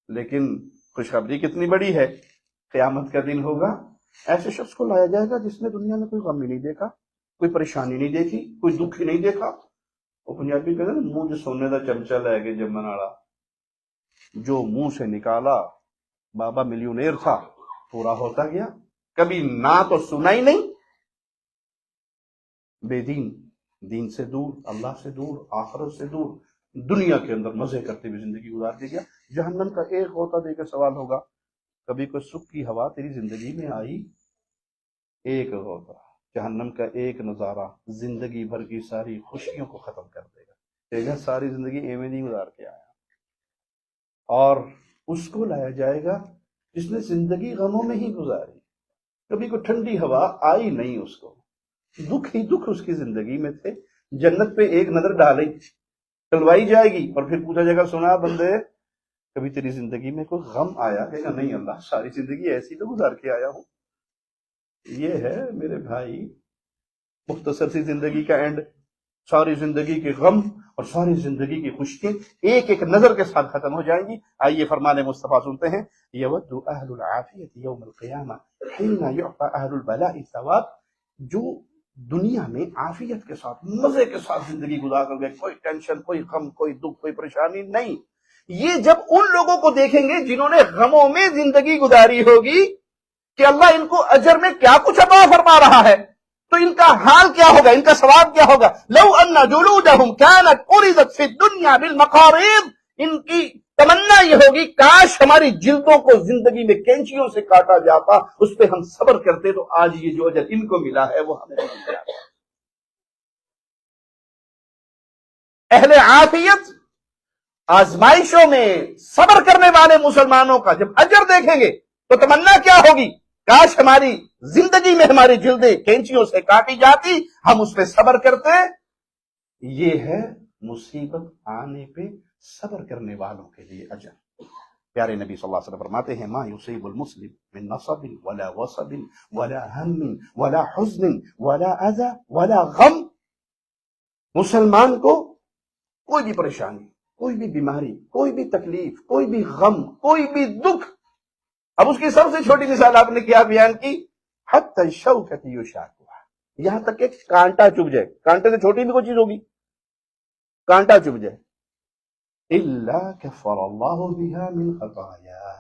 لیکن خوشخبری کتنی بڑی ہے، قیامت کا دن ہوگا، ایسے شخص کو لایا جائے گا جس نے دنیا میں کوئی غم ہی نہیں دیکھا، کوئی پریشانی نہیں دیکھی، کوئی دکھ ہی نہیں دیکھا۔ وہ پنجابی کہتے ہیں منہ جو سونے کا چمچا لے کے جمن والا، جو منہ سے نکالا بابا ملینئر تھا، پورا ہوتا گیا، کبھی نہ تو سنا ہی نہیں، بے دین، دین سے دور، اللہ سے دور، آخرت سے دور، دنیا کے اندر مزے کرتے ہوئے زندگی گزار دی گیا۔ جہنم کا ایک ہوتا دے کے سوال ہوگا، کبھی کوئی سکھ کی ہوا تیری زندگی میں آئی؟ ایک ہوتا، جہنم کا ایک نظارہ زندگی بھر کی ساری خوشیوں کو ختم کر دے گا، کہے گا ساری زندگی ایویں نہیں گزار کے آیا۔ اور اس کو لایا جائے گا جس نے زندگی غموں میں ہی گزاری، کبھی کوئی ٹھنڈی ہوا آئی نہیں، اس کو دکھ ہی دکھ اس کی زندگی میں تھے۔ جنت پہ ایک نظر ڈالی، چلوائی جائے گی، اور پھر پوچھا جائے گا سنا بندے کبھی تیری زندگی میں کوئی غم آیا؟ کہے گا نہیں اللہ، ساری زندگی ایسی تو گزار کے آیا ہوں۔ یہ ہے میرے بھائی مختصر سی زندگی کا اینڈ، ساری زندگی کے غم اور ساری زندگی کی خوشیاں ایک ایک نظر کے ساتھ ختم ہو جائیں گی۔ آئیے فرمان مصطفیٰ سنتے ہیں، یود اہل العافیت یوم القیامہ حین یعطی اہل البلاء الثواب، جو دنیا میں عافیت کے ساتھ، مزے کے ساتھ زندگی گزار کر گئے، کوئی ٹینشن، کوئی غم، کوئی دکھ، کوئی پریشانی نہیں، یہ جب ان لوگوں کو دیکھیں گے جنہوں نے غموں میں زندگی گزاری ہوگی کہ اللہ ان کو اجر میں کیا کچھ عطا فرما رہا ہے، تو ان کا حال کیا ہوگا، ان کا ثواب کیا ہوگا؟ لو ان جلودہم کانت قرضت فی الدنیا بالمقارض، ان کی تمنا یہ ہوگی کاش ہماری جلدوں کو زندگی میں کینچیوں سے کاٹا جاتا، اس پہ ہم صبر کرتے تو آج یہ جو اجر ان کو ملا ہے وہ ہمیں مل جاتا۔ اہل عافیت آزمائشوں میں صبر کرنے والے مسلمانوں کا جب اجر دیکھیں گے تو تمنا کیا ہوگی؟ کاش ہماری زندگی میں ہماری جلدیں کینچیوں سے کاٹی جاتی، ہم اس پہ صبر کرتے۔ یہ ہے مصیبت آنے پہ صبر کرنے والوں کے لیے اجر۔ پیارے نبی صلی اللہ علیہ وسلم فرماتے ہیں، ما یصیب المسلم من نصب ولا وصب ولا ہم ولا حزن ولا اذى ولا غم، مسلمان کو کوئی بھی پریشانی، کوئی بھی بیماری، کوئی بھی تکلیف، کوئی بھی غم، کوئی بھی دکھ، اب اس کی سب سے چھوٹی مثال آپ نے کیا بیان کی، حتی الشوکۃ یشاکھها، یہاں تک کہ کانٹا چبھ جائے، کانٹے سے چھوٹی بھی کوئی چیز ہوگی، کانٹا چبھ جائے، الا کفر اللہ بها من خطایا،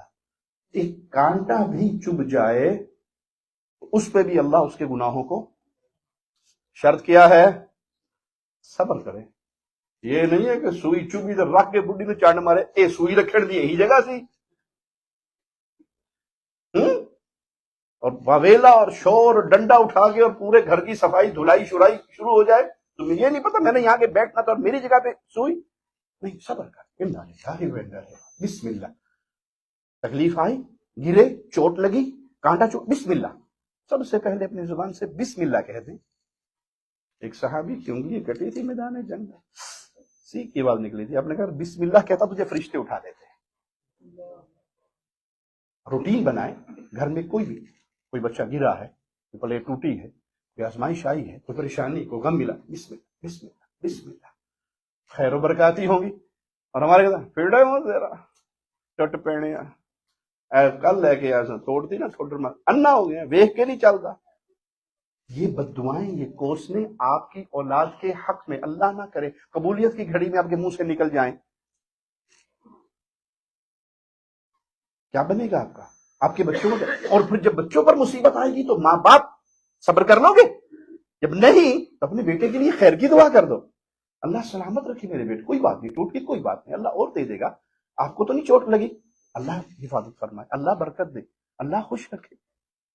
ایک کانٹا بھی چبھ جائے اس پہ بھی اللہ اس کے گناہوں کو، شرط کیا ہے؟ صبر کرے۔ یہ نہیں ہے کہ سوئی چبھی تو رکھ کے بڈی نے چانڈ مارے، اے سوئی رکھن دی یہی جگہ سی، اور واویلا اور شور اور ڈنڈا اٹھا کے اور پورے گھر کی صفائی دھلائی شرائی شروع ہو جائے، تمہیں یہ نہیں پتا میں نے یہاں کے بیٹھنا تھا اور میری جگہ پہ سوئی؟ نہیں، صبر کر، بسم اللہ، تکلیف آئی، گرے، چوٹ لگی، کانٹا چوٹ، بسم اللہ، سب سے پہلے اپنی زبان سے بسم اللہ کہہ دیں۔ ایک صحابی کی انگلی کٹی تھی میدان جنگ میں، سیخ کی آواز نکلی تھی، آپ نے کہا بسم اللہ کہتا تجھے فرشتے اٹھا دیتے۔ روٹین بنائے، گھر میں کوئی بچہ گرا ہے، کوئی پلیٹ ٹوٹی ہے، کوئی آزمائش آئی ہے، کوئی پریشانی، کوئی غم ملا، بسم اللہ بسم اللہ بسم اللہ، خیر و برکاتی ہوں گی۔ اور ہمارے کہتا پیڑے ہوں ذرا چٹ پینے کل لے کے توڑتی نا ٹھوڈر میں انا ہو گیا، ویخ کے نہیں چلتا۔ یہ بد دعائیں، یہ کوسنے آپ کی اولاد کے حق میں، اللہ نہ کرے قبولیت کی گھڑی میں آپ کے منہ سے نکل جائیں، کیا بنے گا آپ کا، آپ کے بچوں کو؟ اور پھر جب بچوں پر مصیبت آئے گی تو ماں باپ صبر کر لو گے؟ جب نہیں تو اپنے بیٹے کے لیے خیر کی دعا کر دو، اللہ سلامت رکھے میرے بیٹے، کوئی بات نہیں، ٹوٹ کی کوئی بات نہیں، اللہ اور دے دے گا، آپ کو تو نہیں چوٹ لگی، اللہ حفاظت فرمائے، اللہ برکت دے، اللہ خوش رکھے،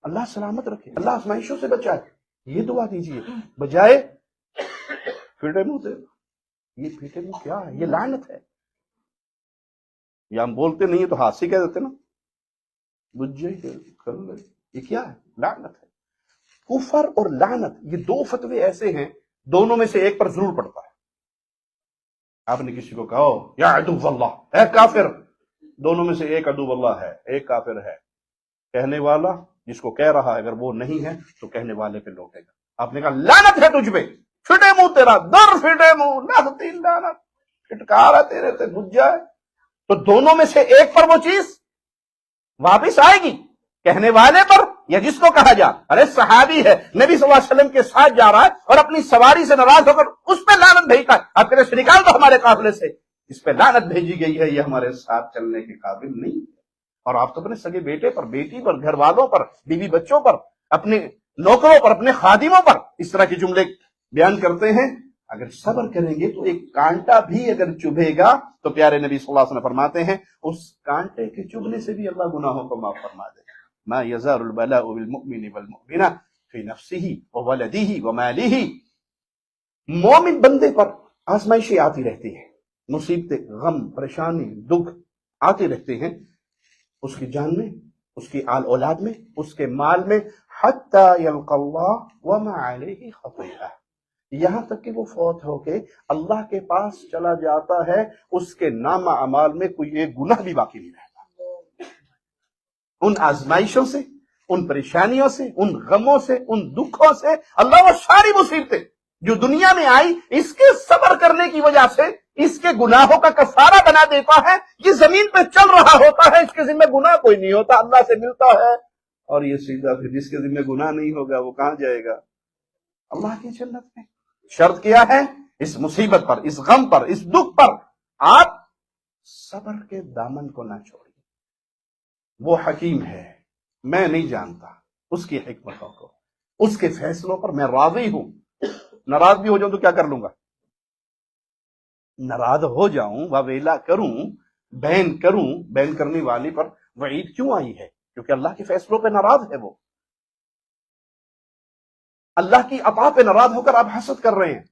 اللہ سلامت رکھے، اللہ آزمائشوں سے بچائے، یہ دعا دیجیے، بجائے پھیٹے منہ سے۔ یہ پھیٹے منہ کیا ہے؟ یہ لعنت ہے۔ یا ہم بولتے نہیں ہیں تو ہاتھ سے کہہ دیتے نا، یہ کیا ہے؟ لعنت ہے۔ کفر اور لعنت یہ دو فتوے ایسے ہیں، دونوں میں سے ایک پر ضرور پڑتا ہے۔ آپ نے کسی کو کہا یا عدو اللہ، اے کافر، دونوں میں سے ایک عدو اللہ ہے، ایک کافر ہے، کہنے والا جس کو کہہ رہا ہے اگر وہ نہیں ہے تو کہنے والے پہ لوٹے گا۔ آپ نے کہا لعنت ہے تجھ پہ، پھٹے منہ تیرا، در پھٹے منہ، لعنتی لعنت، پھٹکارا تیرے سے بجھ جائے، تو دونوں میں سے ایک پر وہ چیز واپس آئے گی، کہنے والے پر یا جس کو کہا جا۔ ارے صحابی ہے، نبی صلی اللہ علیہ وسلم کے ساتھ جا رہا ہے اور اپنی سواری سے ناراض ہو کر اس پہ لعنت بھیجتا ہے، آپ کہتے ہیں نکال دو ہمارے قافلے سے، اس پہ لعنت بھیجی گئی ہے، یہ ہمارے ساتھ چلنے کے قابل نہیں ہے۔ اور آپ تو اپنے سگے بیٹے پر، بیٹی پر، گھر والوں پر، بیوی بچوں پر، اپنے نوکروں پر، اپنے خادموں پر اس طرح کے جملے بیان کرتے ہیں۔ اگر صبر کریں گے تو ایک کانٹا بھی اگر چبھے گا تو پیارے نبی صلی اللہ علیہ وسلم فرماتے ہیں اس کانٹے کے چبھنے سے بھی اللہ گناہوں کو معاف فرما دے گا۔ ما یزال البلاء بالمؤمن والمؤمنہ فی نفسہ وولدہ ومالہ۔ مومن بندے پر آزمائشیں آتی رہتی ہیں، مصیبتیں، غم، پریشانی، دکھ آتے رہتے ہیں، اس کی جان میں، اس کی آل اولاد میں، اس کے مال میں، حتی یلقى اللہ وما علیہ خطیئہ، یہاں تک کہ وہ فوت ہو کے اللہ کے پاس چلا جاتا ہے، اس کے نامہ اعمال میں کوئی ایک گناہ بھی باقی نہیں رہتا۔ ان آزمائشوں سے، ان پریشانیوں سے، ان غموں سے، ان دکھوں سے اللہ وہ ساری مصیبتیں جو دنیا میں آئی اس کے صبر کرنے کی وجہ سے اس کے گناہوں کا کفارہ بنا دیتا ہے۔ یہ زمین پہ چل رہا ہوتا ہے، اس کے ذمہ گناہ کوئی نہیں ہوتا، اللہ سے ملتا ہے، اور یہ سیدھا پھر جس کے ذمہ گناہ نہیں ہوگا وہ کہاں جائے گا؟ اللہ کی جنت میں۔ شرط کیا ہے؟ اس مصیبت پر، اس غم پر، اس دکھ پر آپ صبر کے دامن کو نہ چھوڑیں۔ وہ حکیم ہے، میں نہیں جانتا اس کی حکمتوں کو، اس کے فیصلوں پر میں راضی ہوں۔ ناراض بھی ہو جاؤں تو کیا کر لوں گا؟ ناراض ہو جاؤں، واویلا کروں، بین کروں، بین کرنے والے پر وعید کیوں آئی ہے؟ کیونکہ اللہ کے فیصلوں پہ ناراض ہے، وہ اللہ کی عطا پہ ناراض ہو کر آپ حسد کر رہے ہیں،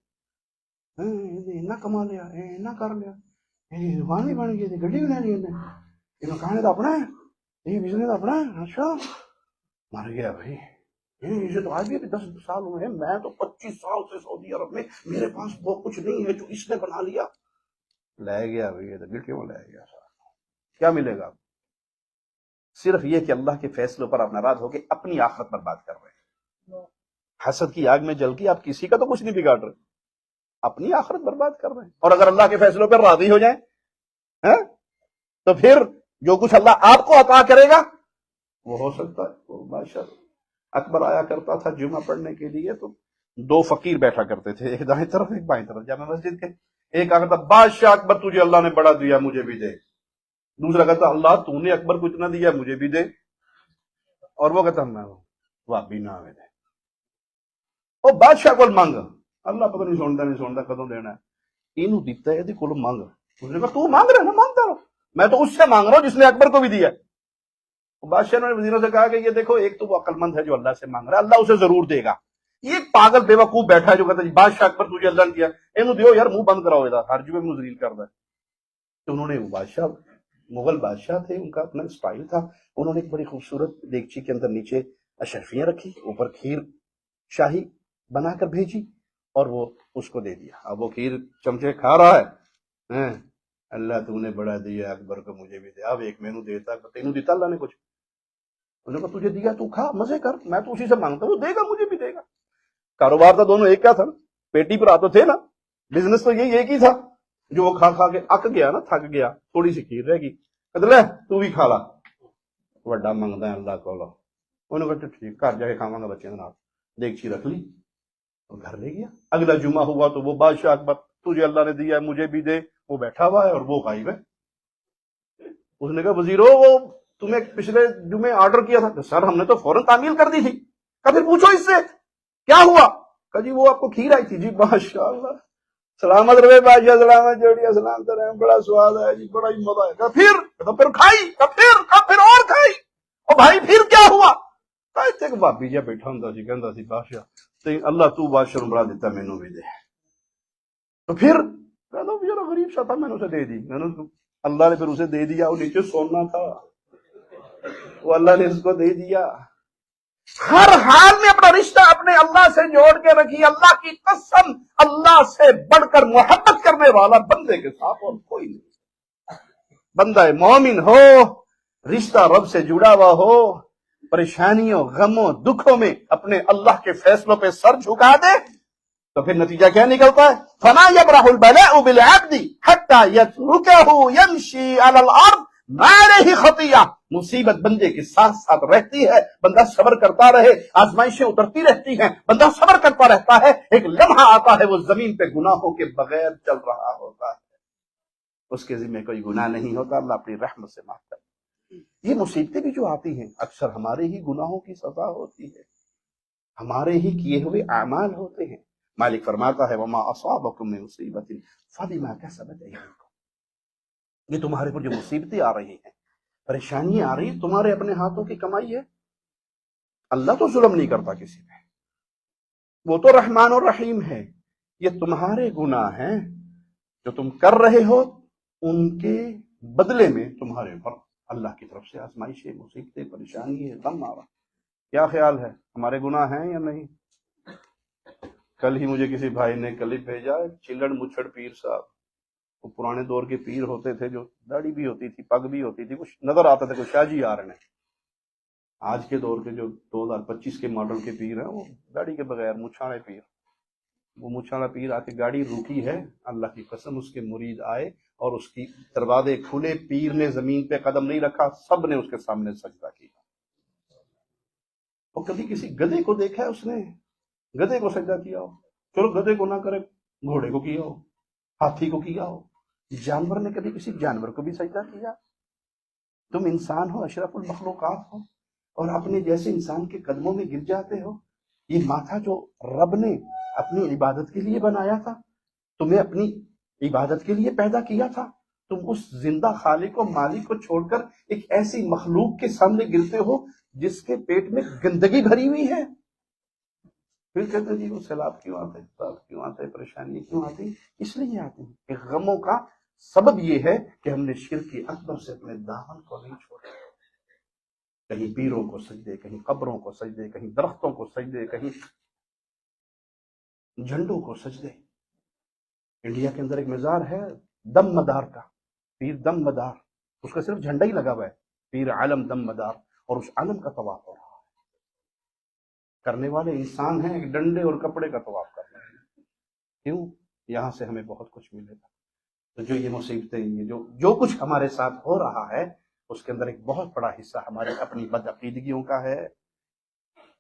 نہ کما لیا، نہ کر لیا، دکان بھی بن گئی، گڈی بنا لی، یہ مکان تو اپنا ہے، یہ بزنس اپنا ہے، اچھا مر گیا بھائی، اسے تو آج بھی 10 سال ہوئے ہیں، میں تو 25 سال سے سعودی عرب میں، میرے پاس وہ کچھ نہیں ہے جو اس نے بنا لیا۔ لے گیا بھائی، یہ تو گٹے میں لے گیا، کیا ملے گا؟ صرف یہ کہ اللہ کے فیصلوں پر آپ ناراض ہو کے اپنی آخرت پر بات کر رہے ہیں۔ حسد کی آگ میں جل کے آپ کسی کا تو کچھ نہیں بگاڑ رہے، اپنی آخرت برباد کر رہے ہیں۔ اور اگر اللہ کے فیصلوں پر راضی ہو جائیں تو پھر جو کچھ اللہ آپ کو عطا کرے گا وہ ہو سکتا ہے۔ وہ ماشاءاللہ اکبر آیا کرتا تھا جمعہ پڑھنے کے لیے، تو 2 فقیر بیٹھا کرتے تھے، ایک دائیں طرف ایک بائیں طرف جامع مسجد کے۔ ایک آتا تھا بادشاہ اکبر تجھے اللہ نے بڑا دیا، مجھے بھی دے۔ دوسرا کہتا اللہ تو نے اکبر کو اتنا دیا، مجھے بھی دے۔ اور وہ کہتا میں وابی نہ دے، وہ بادشاہ کو مانگ، اللہ پتہ نہیں سنتا کدوں دینا ہے، اینو دیتا ہے یہ کو مانگ۔ اس نے کہا تو مانگ رہا ہے نا، مانگتا رہو، میں تو اس سے مانگ رہا ہوں جس نے اکبر کو بھی دیا۔ بادشاہ نے وزیروں سے کہا کہ یہ دیکھو ایک تو وہ عقل مند ہے جو اللہ سے مانگ رہا ہے، اللہ اسے ضرور دے گا، یہ پاگل بے وقوف بیٹھا ہے جو کہتا ہے بادشاہ اکبر تجھے اللہ نے دیا، اینو دیو یار، منہ بند کراؤ ادھر، ہر جو ذلیل کر رہا ہے۔ تو انہوں نے وہ بادشاہ، مغل بادشاہ تھے، ان کا اپنا اسٹائل تھا، انہوں نے ایک بڑی خوبصورت دیگچی کے اندر نیچے اشرفیاں رکھی، اوپر کھیر شاہی بنا کر بھیجی اور وہ اس کو دے دیا۔ اب وہ کھیر چمچے کھا رہا ہے، اللہ تو نے بڑا دیا اکبر کو مجھے بھی دے، اب ایک مینو دیتا، تینوں دیتا اللہ نے کچھ؟ انہوں نے کہا تجھے دیا تو کھا مزے کر، میں تو اسی سے مانگتا ہوں، وہ دے گا مجھے بھی دے گا۔ کاروبار تھا دونوں ایک کیا تھا، پیٹی پر آتے تھے نا، بزنس تو یہی ایک ہی تھا۔ جو وہ کھا کھا کے اک گیا نا، تھک گیا، تھوڑی سی کھیر رہ گئی، کہتے لے تو بھی کھا لا، وڈا منگتا ہے اللہ کو۔ انہوں نے کہا ٹھیک، گھر جا کے کھاواں گا بچے نال، دیگچی رکھ لی اور گھر لے گیا۔ اگلا جمعہ ہوا تو وہ بادشاہ اکبر تجھے اللہ نے دیا ہے مجھے بھی دے، وہ بیٹھا ہوا ہے اور وہ غائب ہے۔ اس نے کہا وزیرو وہ تمہیں پچھلے جمعے آرڈر کیا تھا، سر ہم نے تو فوراً تعمیل کر دی تھی۔ کہا پھر پوچھو اس سے کیا ہوا؟ کہا جی وہ آپ کو کھیر آئی تھی۔ جی ماشاء اللہ، سلامت رہے بادشاہ، سلامت جوڑیا، سلامت رہے، بڑا سواد ہے جی، بڑا ہی مزہ ہے۔ کہا پھر کھائی؟ کہا پھر اور کھائی؟ اور بھائی پھر کیا ہوا؟ کہا ایک بھابی جی بیٹھا ہوں سی، کہندا سی بادشاہ تے اللہ تو بادشاہ بڑا دیتا مینوں بھی دے۔ تو پھر کہنا یار غریب سا تھا، میں نے اسے دے دی، میں نے اللہ نے پھر اسے دے دیا، وہ نیچے سونا تھا، وہ اللہ نے اس کو دے دیا۔ ہر حال میں اپنا رشتہ اپنے اللہ سے جوڑ کے رکھیے، اللہ کی قسم اللہ سے بڑھ کر محبت کرنے والا بندے کے ساتھ اور کوئی نہیں۔ بندہ مومن ہو، رشتہ رب سے جڑا ہوا ہو، پریشانیوں غموں دکھوں میں اپنے اللہ کے فیصلوں پہ سر جھکا دے تو پھر نتیجہ کیا نکلتا ہے؟ فَمَا يَبْرَحُ الْبَلَاءُ بِالْعَبْدِ حَتَّى يَتْرُكَهُ يَمْشِي عَلَى الْأَرْضِ مَا عَلَيْهِ خَطِيئَةٌ۔ مصیبت بندے کے ساتھ ساتھ رہتی ہے، بندہ صبر کرتا رہے، آزمائشیں اترتی رہتی ہیں، بندہ صبر کرتا رہتا ہے، ایک لمحہ آتا ہے وہ زمین پہ گناہوں کے بغیر چل رہا ہوتا ہے، اس کے ذمہ کوئی گناہ نہیں ہوتا، اللہ اپنی رحمت سے معاف کرتا ہے۔ یہ مصیبتیں بھی جو آتی ہیں اکثر ہمارے ہی گناہوں کی سزا ہوتی ہے، ہمارے ہی کیے ہوئے اعمال ہوتے ہیں۔ مالک فرماتا ہے وَمَا أَصَابَكُم مِّن مُّصِيبَةٍ فَبِمَا كَسَبَتْ أَيْدِيكُمْ۔ یہ تمہارے پر جو مصیبتیں آ رہی ہیں، پریشانیاں آ رہی ہیں، تمہارے اپنے ہاتھوں کی کمائی ہے۔ اللہ تو ظلم نہیں کرتا کسی پہ، وہ تو رحمان اور رحیم ہے۔ یہ تمہارے گناہ ہیں جو تم کر رہے ہو، ان کے بدلے میں تمہارے اوپر اللہ کی طرف سے آزمائشیں، مصیبتیں، پریشانی، غم آ رہا۔ کیا خیال ہے ہمارے گناہ ہیں یا نہیں؟ کل ہی مجھے کسی بھائی نے کلپ بھیجا، چلڑ مچھڑ پیر صاحب، وہ پرانے دور کے پیر ہوتے تھے جو داڑھی بھی ہوتی تھی، پگ بھی ہوتی تھی، کچھ نظر آتا تھا کوئی شاہ جی آ رہے ہیں۔ آج کے دور کے جو 2025 کے ماڈل کے پیر ہیں، وہ داڑھی کے بغیر مچھاڑے پیر۔ وہ مچھاڑا پیر آ کے گاڑی روکی ہے، اللہ کی قسم اس کے مرید آئے اور اس کی دروازے کھلے، پیر نے زمین پہ قدم نہیں رکھا، سب نے اس کے سامنے سجدہ کیا۔ اور کبھی کسی گدھے کو دیکھا ہے اس نے گدھے کو سجدہ کیا ہو؟ چلو گدھے کو نہ کرے، گھوڑے کو کیا ہو، ہاتھی کو کیا ہو، جانور نے کبھی کسی جانور کو بھی سجدہ کیا؟ تم انسان ہو، اشرف المخلوقات ہو، اور اپنے جیسے انسان کے قدموں میں گر جاتے ہو۔ یہ ماتھا جو رب نے اپنی عبادت کے لیے بنایا تھا، تمہیں اپنی عبادت کے لیے پیدا کیا تھا، تم اس زندہ خالق و مالک کو چھوڑ کر ایک ایسی مخلوق کے سامنے گرتے ہو جس کے پیٹ میں گندگی بھری ہوئی ہے۔ پھر کہتے ہیں جی وہ سیلاب کیوں آتے ہیں، کیوں آتے ہیں، پریشانی کیوں آتی ہیں؟ اس لیے آتے ہیں کہ غموں کا سبب یہ ہے کہ ہم نے شرک اکبر سے اپنے دامن کو نہیں چھوڑا۔ کہیں پیروں کو سجدے، کہیں قبروں کو سجدے، کہیں درختوں کو سجدے، کہیں جھنڈوں کو سجدے۔ انڈیا کے اندر ایک مزار ہے دم مدار کا، پیر دم مدار، اس کا صرف جھنڈا ہی لگا ہوا ہے، پیر عالم دم مدار، اور اس عالم کا طواف ہو رہا ہے۔ کرنے والے انسان ہیں، ایک ڈنڈے اور کپڑے کا طواف کر رہے ہیں۔ کیوں؟ یہاں سے ہمیں بہت کچھ ملے گا۔ تو جو یہ مصیبتیں، یہ جو کچھ ہمارے ساتھ ہو رہا ہے، اس کے اندر ایک بہت بڑا حصہ ہماری اپنی بدعقیدگیوں کا ہے۔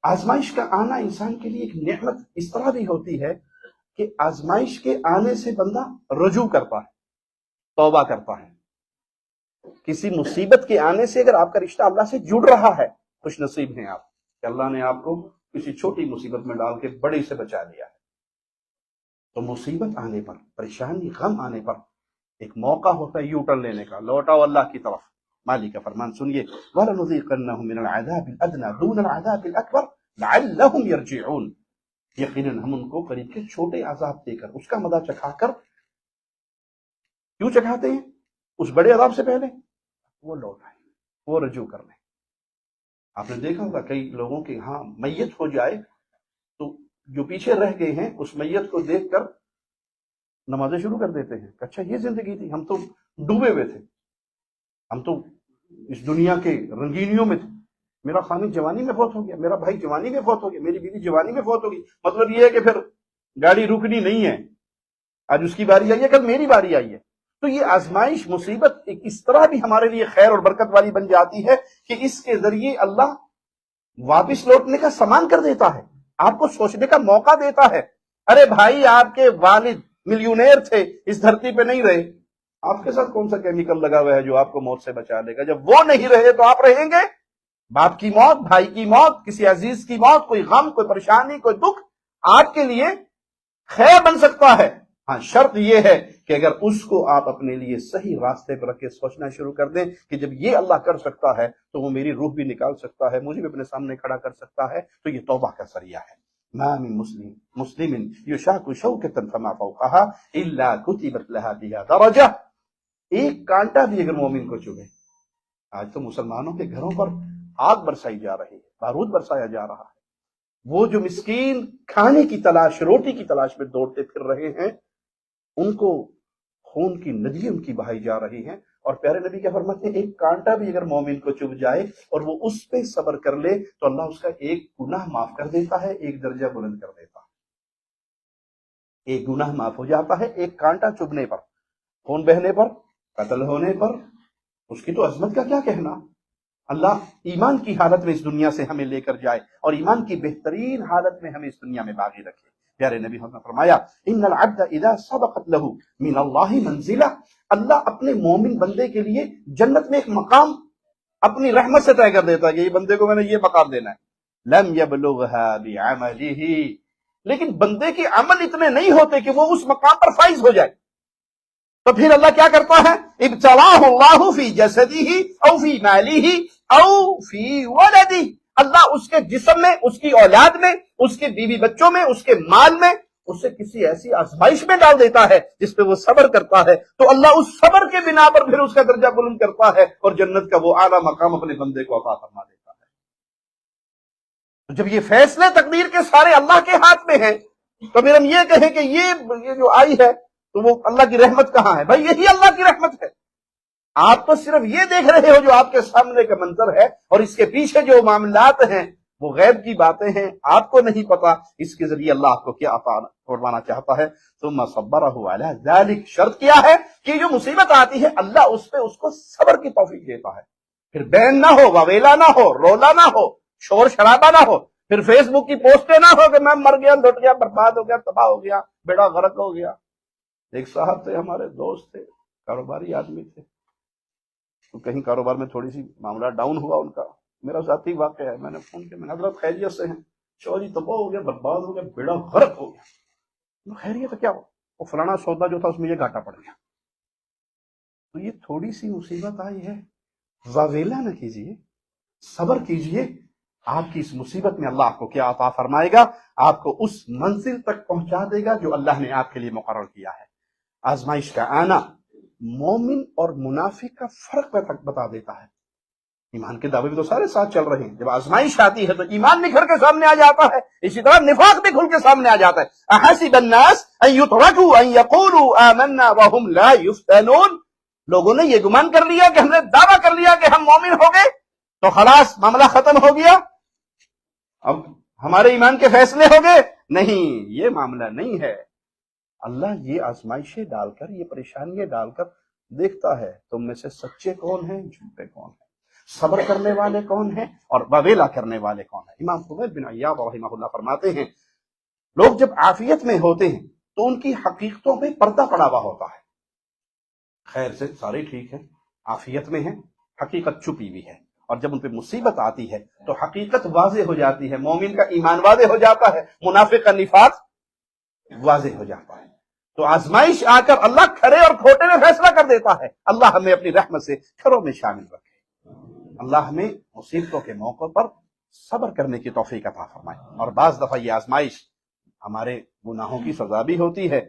آزمائش کا آنا انسان کے لیے ایک نعمت اس طرح بھی ہوتی ہے کہ آزمائش کے آنے سے بندہ رجوع کرتا ہے، توبہ کرتا ہے۔ کسی مصیبت کے آنے سے اگر آپ کا رشتہ اللہ سے جڑ رہا ہے، خوش نصیب ہیں آپ کہ اللہ نے آپ کو کسی چھوٹی مصیبت میں ڈال کے بڑی سے بچا لیا ہے۔ تو مصیبت آنے پر، پریشانی، غم آنے پر ایک موقع ہوتا ہے یو ٹرن لینے کا، لوٹاؤ اللہ کی طرف، مالک کا فرمان سنیے، وَلَنُذِيقَنَّهُم مِّنَ الْعَذَابِ الْأَدْنَىٰ دُونَ الْعَذَابِ الْأَكْبَرِ لَعَلَّهُمْ يَرْجِعُونَ، یقیناً ہم ان کو قریب کے چھوٹے عذاب دے کر، اس کا مزہ چکھا کر، کیوں چکھاتے ہیں؟ اس بڑے عذاب سے پہلے وہ لوٹ آئیں، وہ رجوع کر لیں۔ آپ نے دیکھا ہوگا کئی لوگوں کے ہاں میت ہو جائے تو جو پیچھے رہ گئے ہیں اس میت کو دیکھ کر نمازیں شروع کر دیتے ہیں کہ اچھا یہ زندگی تھی، ہم تو ڈوبے ہوئے تھے، ہم تو اس دنیا کے رنگینیوں میں تھے، میرا خامد جوانی میں فوت ہو گیا، میرا بھائی جوانی میں فوت ہو گیا، میری بیوی جوانی میں فوت ہو گئی، مطلب یہ ہے کہ پھر گاڑی رکنی نہیں ہے، آج اس کی باری آئی ہے، کل میری باری آئی ہے۔ تو یہ آزمائش، مصیبت ایک اس طرح بھی ہمارے لیے خیر اور برکت والی بن جاتی ہے کہ اس کے ذریعے اللہ واپس لوٹنے کا سامان کر دیتا ہے، آپ کو سوچنے کا موقع دیتا ہے۔ ارے بھائی، آپ کے والد ملینئر تھے، اس دھرتی پہ نہیں رہے، آپ کے ساتھ کون سا کیمیکل لگا ہوا ہے جو آپ کو موت سے بچا لے گا؟ جب وہ نہیں رہے تو آپ رہیں گے؟ باپ کی موت، بھائی کی موت، کسی عزیز کی موت، کوئی غم، کوئی پریشانی، کوئی دکھ آپ کے لیے خیر بن سکتا ہے۔ ہاں، شرط یہ ہے کہ اگر اس کو آپ اپنے لیے صحیح راستے پر رکھ کے سوچنا شروع کر دیں کہ جب یہ اللہ کر سکتا ہے تو وہ میری روح بھی نکال سکتا ہے، مجھے بھی اپنے سامنے کھڑا کر سکتا ہے، تو یہ توبہ کا ذریعہ ہے۔ ما من مسلم یشاق شوکۃ فما فوقها الا کتبت له بها درجہ، ایک کانٹا بھی اگر مومن کو چبھے، آج تو مسلمانوں کے گھروں پر آگ برسائی جا رہی ہے، بارود برسایا جا رہا ہے، وہ جو مسکین کھانے کی تلاش، روٹی کی تلاش میں دوڑتے پھر رہے ہیں، ان کو خون کی ندی ان کی بہائی جا رہی ہیں، اور پیارے نبی کیا فرماتے ہیں، ایک کانٹا بھی اگر مومن کو چبھ جائے اور وہ اس پہ صبر کر لے تو اللہ اس کا ایک گناہ معاف کر دیتا ہے، ایک درجہ بلند کر دیتا ہے، ایک گناہ معاف ہو جاتا ہے ایک کانٹا چبھنے پر، خون بہنے پر، قتل ہونے پر۔ اس کی تو عظمت کا کیا کہنا۔ اللہ ایمان کی حالت میں اس دنیا سے ہمیں لے کر جائے اور ایمان کی بہترین حالت میں ہمیں اس دنیا میں باقی رکھے۔ پیارے نبی نے فرمایا، ان العبد اذا سبقت له من اللہ منزلہ، اللہ اپنے مومن بندے کے لیے جنت میں ایک مقام اپنی رحمت سے طے کر دیتا ہے کہ یہ بندے کو میں نے یہ مقام دینا ہے، لم يبلغها بعمله، لیکن بندے کے عمل اتنے نہیں ہوتے کہ وہ اس مقام پر فائز ہو جائے، تو پھر اللہ کیا کرتا ہے، ابتلاہ اللہ فی جسدہ او فی مالہ او فی ولدہ، اللہ اس کے جسم میں، اس کی اولاد میں، اس کے بیوی بچوں میں، اس کے مال میں اسے کسی ایسی آزمائش میں ڈال دیتا ہے جس پہ وہ صبر کرتا ہے، تو اللہ اس صبر کے بنا پر پھر اس کا درجہ بلند کرتا ہے اور جنت کا وہ اعلیٰ مقام اپنے بندے کو عطا فرما دیتا ہے۔ تو جب یہ فیصلے تقدیر کے سارے اللہ کے ہاتھ میں ہیں تو پھر ہم یہ کہیں کہ یہ جو آئی ہے تو وہ اللہ کی رحمت کہاں ہے؟ بھائی یہی اللہ کی رحمت ہے، آپ تو صرف یہ دیکھ رہے ہو جو آپ کے سامنے کا منظر ہے، اور اس کے پیچھے جو معاملات ہیں وہ غیب کی باتیں ہیں، آپ کو نہیں پتا اس کے ذریعے اللہ آپ کو کیا عطا فرمانا چاہتا ہے۔ ثم صبرہ علی ذلک، شرط کیا ہے کہ جو مصیبت آتی ہے اللہ اس پہ اس کو صبر کی توفیق دیتا ہے، پھر بین نہ ہو، واویلا نہ ہو، رولا نہ ہو، شور شرابہ نہ ہو، پھر فیس بک کی پوسٹیں نہ ہو کہ میں مر گیا، لٹ گیا، برباد ہو گیا، تباہ ہو گیا، بیڑا غرق ہو گیا۔ ایک صاحب تھے، ہمارے دوست تھے، کاروباری آدمی تھے، تو کہیں کاروبار میں تھوڑی سی معاملہ ڈاؤن ہوا ان کا، میرا ذاتی واقعہ ہے، میں نے فون کیا، میں نے حضرت خیریت سے ہیں؟ چوری تباہ ہو گیا، برباد ہو گیا، بیڑا غرق ہو گیا۔ خیریت کیا ہو؟ وہ فلانا سودا جو تھا اس میں یہ گھاٹا پڑ گیا۔ تو یہ تھوڑی سی مصیبت آئی ہے، واویلا نہ کیجیے، صبر کیجیے، آپ کی اس مصیبت میں اللہ آپ کو کیا عطا فرمائے گا، آپ کو اس منزل تک پہنچا دے گا جو اللہ نے آپ کے لیے مقرر کیا ہے۔ آزمائش کا آنا مومن اور منافق کا فرق بتا دیتا ہے۔ ایمان کے دعوے بھی تو سارے ساتھ چل رہے ہیں، جب آزمائش آتی ہے تو ایمان نکھر کے سامنے آ جاتا ہے، اسی طرح نفاق بھی کھل کے سامنے آ جاتا ہے۔ احسب الناس ان یترکوا ان یقولوا آمنا وهم لا یفتنون، لوگوں نے یہ گمان کر لیا کہ ہم نے دعویٰ کر لیا کہ ہم مومن ہو گئے تو خلاص معاملہ ختم ہو گیا، اب ہمارے ایمان کے فیصلے ہو گئے۔ نہیں، یہ معاملہ نہیں ہے۔ اللہ یہ آزمائشیں ڈال کر، یہ پریشانیاں ڈال کر دیکھتا ہے تم میں سے سچے کون ہیں، جھوٹے کون ہیں، صبر کرنے والے کون ہیں اور واویلا کرنے والے کون ہیں۔ امام فضیل بن عیاض رحمہ اللہ فرماتے ہیں، لوگ جب عافیت میں ہوتے ہیں تو ان کی حقیقتوں پہ پردہ پڑا ہوا ہوتا ہے، خیر سے سارے ٹھیک ہیں، عافیت میں ہیں، حقیقت چھپی ہوئی ہے، اور جب ان پہ مصیبت آتی ہے تو حقیقت واضح ہو جاتی ہے، مومن کا ایمان واضح ہو جاتا ہے، منافق کا نفاق واضح ہو جاتا ہے۔ تو آزمائش آ کر اللہ کھرے اور کھوٹے میں فیصلہ کر دیتا ہے۔ اللہ ہمیں اپنی رحمت سے کھروں میں شامل رکھے۔ اللہ ہمیں مصیبتوں کے موقع پر صبر کرنے کی توفیق عطا فرمائے. اور بعض دفعہ یہ آزمائش ہمارے گناہوں کی سزا بھی ہوتی ہے.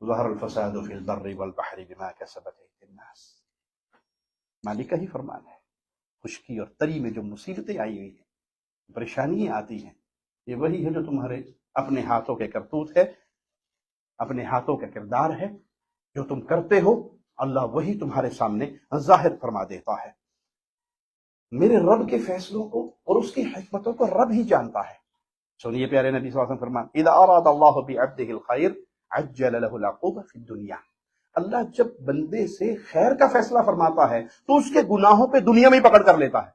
ظہر الفساد فی البر والبحر بما کسبت ایدی الناس، مالک کا ہی فرمان ہے. خشکی اور تری میں جو مصیبتیں آئی ہوئی ہیں، پریشانیاں آتی ہیں، یہ وہی ہے جو تمہارے اپنے ہاتھوں کے کرتوت ہے، اپنے ہاتھوں کا کردار ہے. جو تم کرتے ہو اللہ وہی تمہارے سامنے ظاہر فرما دیتا ہے. میرے رب کے فیصلوں کو اور اس کی حکمتوں کو رب ہی جانتا ہے. سنیے پیارے نبی صلی اللہ علیہ وسلم فرمان، اذا اراد اللہ بعبده الخیر عجل له العقوبہ فی الدنیا. اللہ جب بندے سے خیر کا فیصلہ فرماتا ہے تو اس کے گناہوں پہ دنیا میں ہی پکڑ کر لیتا ہے،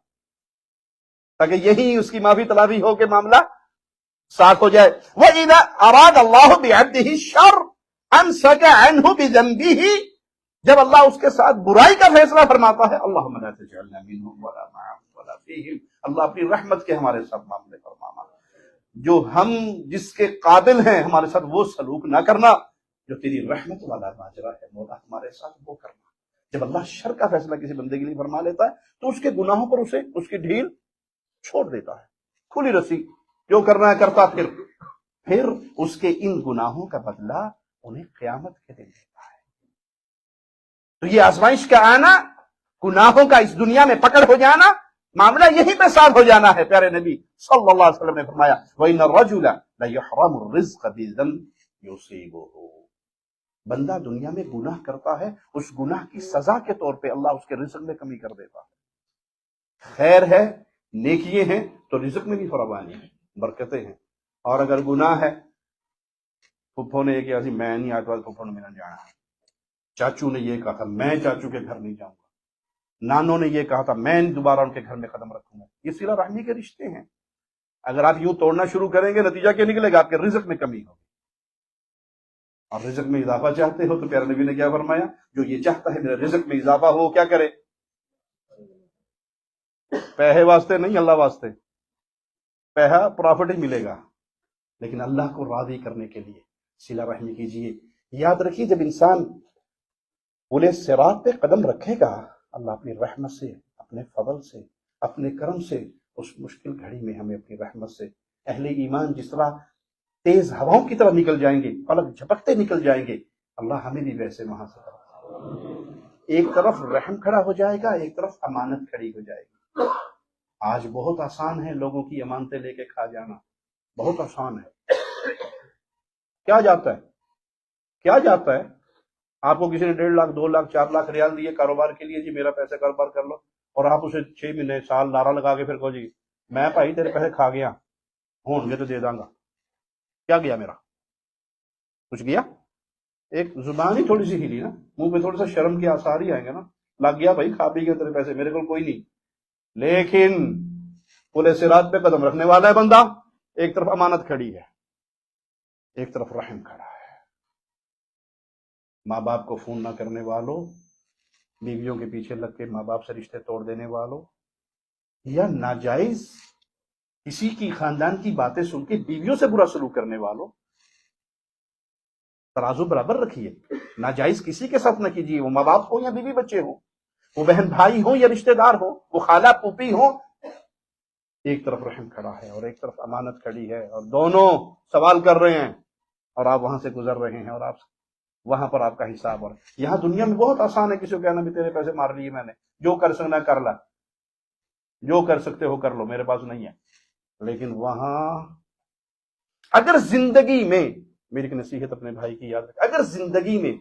تاکہ یہی اس کی معافی طلبی ہو کے معاملہ صاف ہو جائے. وَإِذَا أَرَادَ اللَّهُ بِعَبْدِهِ الشَّرَّ أَمْسَكَ عَنْهُ بِذَنبِهِ. جب اللہ اس کے ساتھ برائی کا فیصلہ فرماتا ہے، اللہم لا تجعلنا منہم ولا معهم ولا فیہم، اللہ اپنی رحمت کے ہمارے ساتھ معاملے فرمانا. جو ہم جس کے قابل ہیں ہمارے ساتھ وہ سلوک نہ کرنا، جو تیری رحمت والا ماجرا ہے مولا ہمارے ساتھ وہ کرنا. جب اللہ شر کا فیصلہ کسی بندے کے لیے فرما لیتا ہے تو اس کے گناہوں پر اسے اس کی ڈھیل چھوڑ دیتا ہے، کھلی رسی، جو کرنا ہے کرتا. پھر اس کے ان گناہوں کا بدلہ انہیں قیامت کے دن دیتا ہے. تو یہ آزمائش کا آنا، گناہوں کا اس دنیا میں پکڑ ہو جانا، معاملہ یہیں پہ صاف ہو جانا ہے. پیارے نبی صلی اللہ علیہ وسلم نے فرمایا، وَإِنَّ الرَّجُلَ لَيُحْرَمُ الرِّزْقَ بِذَنبٍ يُصِيبُهُ. بندہ دنیا میں گناہ کرتا ہے، اس گناہ کی سزا کے طور پہ اللہ اس کے رزق میں کمی کر دیتا ہے. خیر ہے، نیکیے ہیں تو رزق میں بھی فراوانی ہے، برکتیں ہیں. اور اگر گناہ ہے، پھپھو نے یہ کیا تھی، میں نہیں آج بعد پھپھو نے میرا جانا ہے، چاچو نے یہ کہا تھا میں چاچو کے گھر نہیں جاؤں گا، نانوں نے یہ کہا تھا میں دوبارہ ان کے گھر میں قدم رکھوں گا. یہ صلہ رحمی کے رشتے ہیں. اگر آپ یوں توڑنا شروع کریں گے، نتیجہ کیا نکلے گا؟ آپ کے رزق میں کمی ہوگی. اور رزق میں اضافہ چاہتے ہو تو پیارے نبی نے کیا فرمایا، جو یہ چاہتا ہے میرے رزق میں اضافہ ہو، کیا کرے؟ پیسے واسطے نہیں، اللہ واسطے. پیسہ پرافٹ ہی ملے گا، لیکن اللہ کو راضی کرنے کے لیے صلہ رحمی کیجیے. یاد رکھیے، جب انسان پورے صراط پہ قدم رکھے گا، اللہ اپنی رحمت سے، اپنے فضل سے، اپنے کرم سے اس مشکل گھڑی میں ہمیں اپنی رحمت سے، اہل ایمان جس طرح تیز ہواؤں کی طرح نکل جائیں گے، پلک جھپکتے نکل جائیں گے، اللہ ہمیں بھی ویسے وہاں سے ایک طرف رحم کھڑا ہو جائے گا، ایک طرف امانت کھڑی ہو جائے گی. آج بہت آسان ہے لوگوں کی امانتیں لے کے کھا جانا، بہت آسان ہے. کیا جاتا ہے، کیا جاتا ہے؟ آپ کو کسی نے 1.5 لاکھ 2 لاکھ 4 لاکھ ریال دیے کاروبار کے لیے، جی میرا پیسے کاروبار کر لو، اور آپ اسے 6 مہینے سال نعرہ لگا کے پھر کہو جی میں بھائی تیرے پیسے کھا گیا، ہوں گے تو دے داں گا. کیا گیا میرا؟ کچھ گیا؟ ایک زبان ہی تھوڑی سی ہلی نا، منہ پہ تھوڑا سا شرم کے آثار ہی آئیں گے نا، لگ گیا بھائی، کھا پی گیا تیرے پیسے، میرے کو کوئی نہیں. لیکن پورے صراط پہ قدم رکھنے والا ہے بندہ، ایک طرف امانت کھڑی ہے، ایک طرف رحم کھڑا ہے. ماں باپ کو فون نہ کرنے والوں، بیویوں کے پیچھے لگ کے ماں باپ سے رشتے توڑ دینے والوں، یا ناجائز کسی کی خاندان کی باتیں سن کے بیویوں سے برا سلوک کرنے والوں، ترازو برابر رکھیے. ناجائز کسی کے ساتھ نہ کیجیے، وہ ماں باپ ہو یا بیوی بچے ہوں، وہ بہن بھائی ہوں یا رشتہ دار ہوں، وہ خالہ پھوپھی ہوں. ایک طرف رحم کھڑا ہے اور ایک طرف امانت کھڑی ہے، اور دونوں سوال کر رہے ہیں، اور آپ وہاں سے گزر رہے ہیں، اور آپ وہاں پر آپ کا حساب. اور یہاں دنیا میں بہت آسان ہے کسی کو کہنا بھی تیرے پیسے مار لیے میں نے، جو کر سکنا کر لا، جو کر سکتے ہو کر لو، میرے پاس نہیں ہے. لیکن وہاں اگر زندگی میں، میری ایک نصیحت اپنے بھائی کی یاد رکھیں، اگر زندگی میں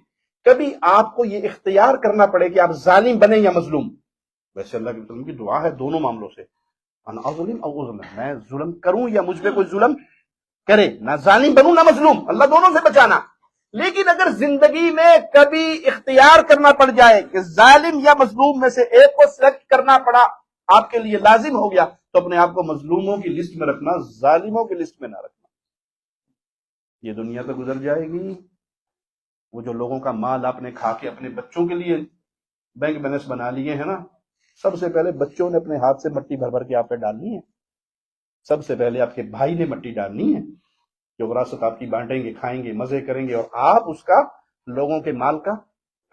کبھی آپ کو یہ اختیار کرنا پڑے کہ آپ ظالم بنیں یا مظلوم، ویسے اللہ کے رسول کی دعا ہے دونوں معاملوں سے، انا اظلم او اظلم، میں ظلم کروں یا مجھ پہ کوئی ظلم کرے، نہ ظالم بنوں نہ مظلوم، اللہ دونوں سے بچانا. لیکن اگر زندگی میں کبھی اختیار کرنا پڑ جائے کہ ظالم یا مظلوم میں سے ایک کو سلیکٹ کرنا پڑا، آپ کے لیے لازم ہو گیا، تو اپنے آپ کو مظلوموں کی لسٹ میں رکھنا، ظالموں کی لسٹ میں نہ رکھنا. یہ دنیا تو گزر جائے گی. وہ جو لوگوں کا مال آپ نے کھا کے اپنے بچوں کے لیے بینک بیلنس بنا لیے ہیں نا، سب سے پہلے بچوں نے اپنے ہاتھ سے مٹی بھر بھر کے آپ پہ ڈالنی ہے. سب سے پہلے آپ کے بھائی نے مٹی ڈالنی ہے، جو وراثت آپ کی بانٹیں گے، کھائیں گے، مزے کریں گے، اور آپ اس کا، لوگوں کے مال کا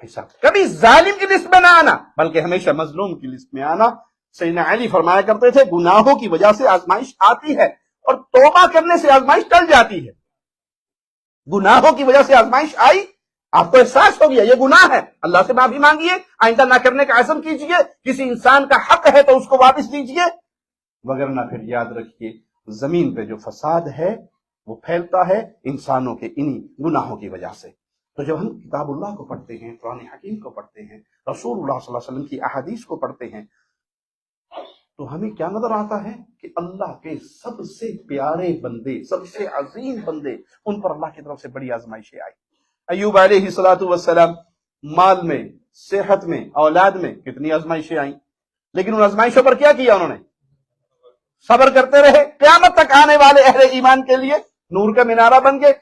حساب. کبھی ظالم کی لسٹ میں نہ آنا بلکہ ہمیشہ مظلوم کی لسٹ میں آنا. سیدنا علی فرمایا کرتے تھے گناہوں کی وجہ سے آزمائش آتی ہے اور توبہ کرنے سے آزمائش ٹل جاتی ہے. گناہوں کی وجہ سے آزمائش آئی, آپ کو احساس ہو گیا یہ گناہ ہے, اللہ سے معافی مانگیے, آئندہ نہ کرنے کا عزم کیجئے, کسی انسان کا حق ہے تو اس کو واپس دیجئے, وگرنہ پھر یاد رکھیے زمین پہ جو فساد ہے وہ پھیلتا ہے انسانوں کے انہی گناہوں کی وجہ سے. تو جب ہم کتاب اللہ کو پڑھتے ہیں, قرآن حکیم کو پڑھتے ہیں, رسول اللہ صلی اللہ علیہ وسلم کی احادیث کو پڑھتے ہیں, تو ہمیں کیا نظر آتا ہے کہ اللہ کے سب سے پیارے بندے, سب سے عظیم بندے, ان پر اللہ کی طرف سے بڑی آزمائشیں آئی. ایوب علیہ السلام مال میں, صحت میں, اولاد میں کتنی آزمائشیں آئیں, لیکن ان آزمائشوں پر کیا کیا انہوں نے؟ صبر کرتے رہے. قیامت تک آنے والے اہل ایمان کے لیے نور کا مینارہ بن گئے.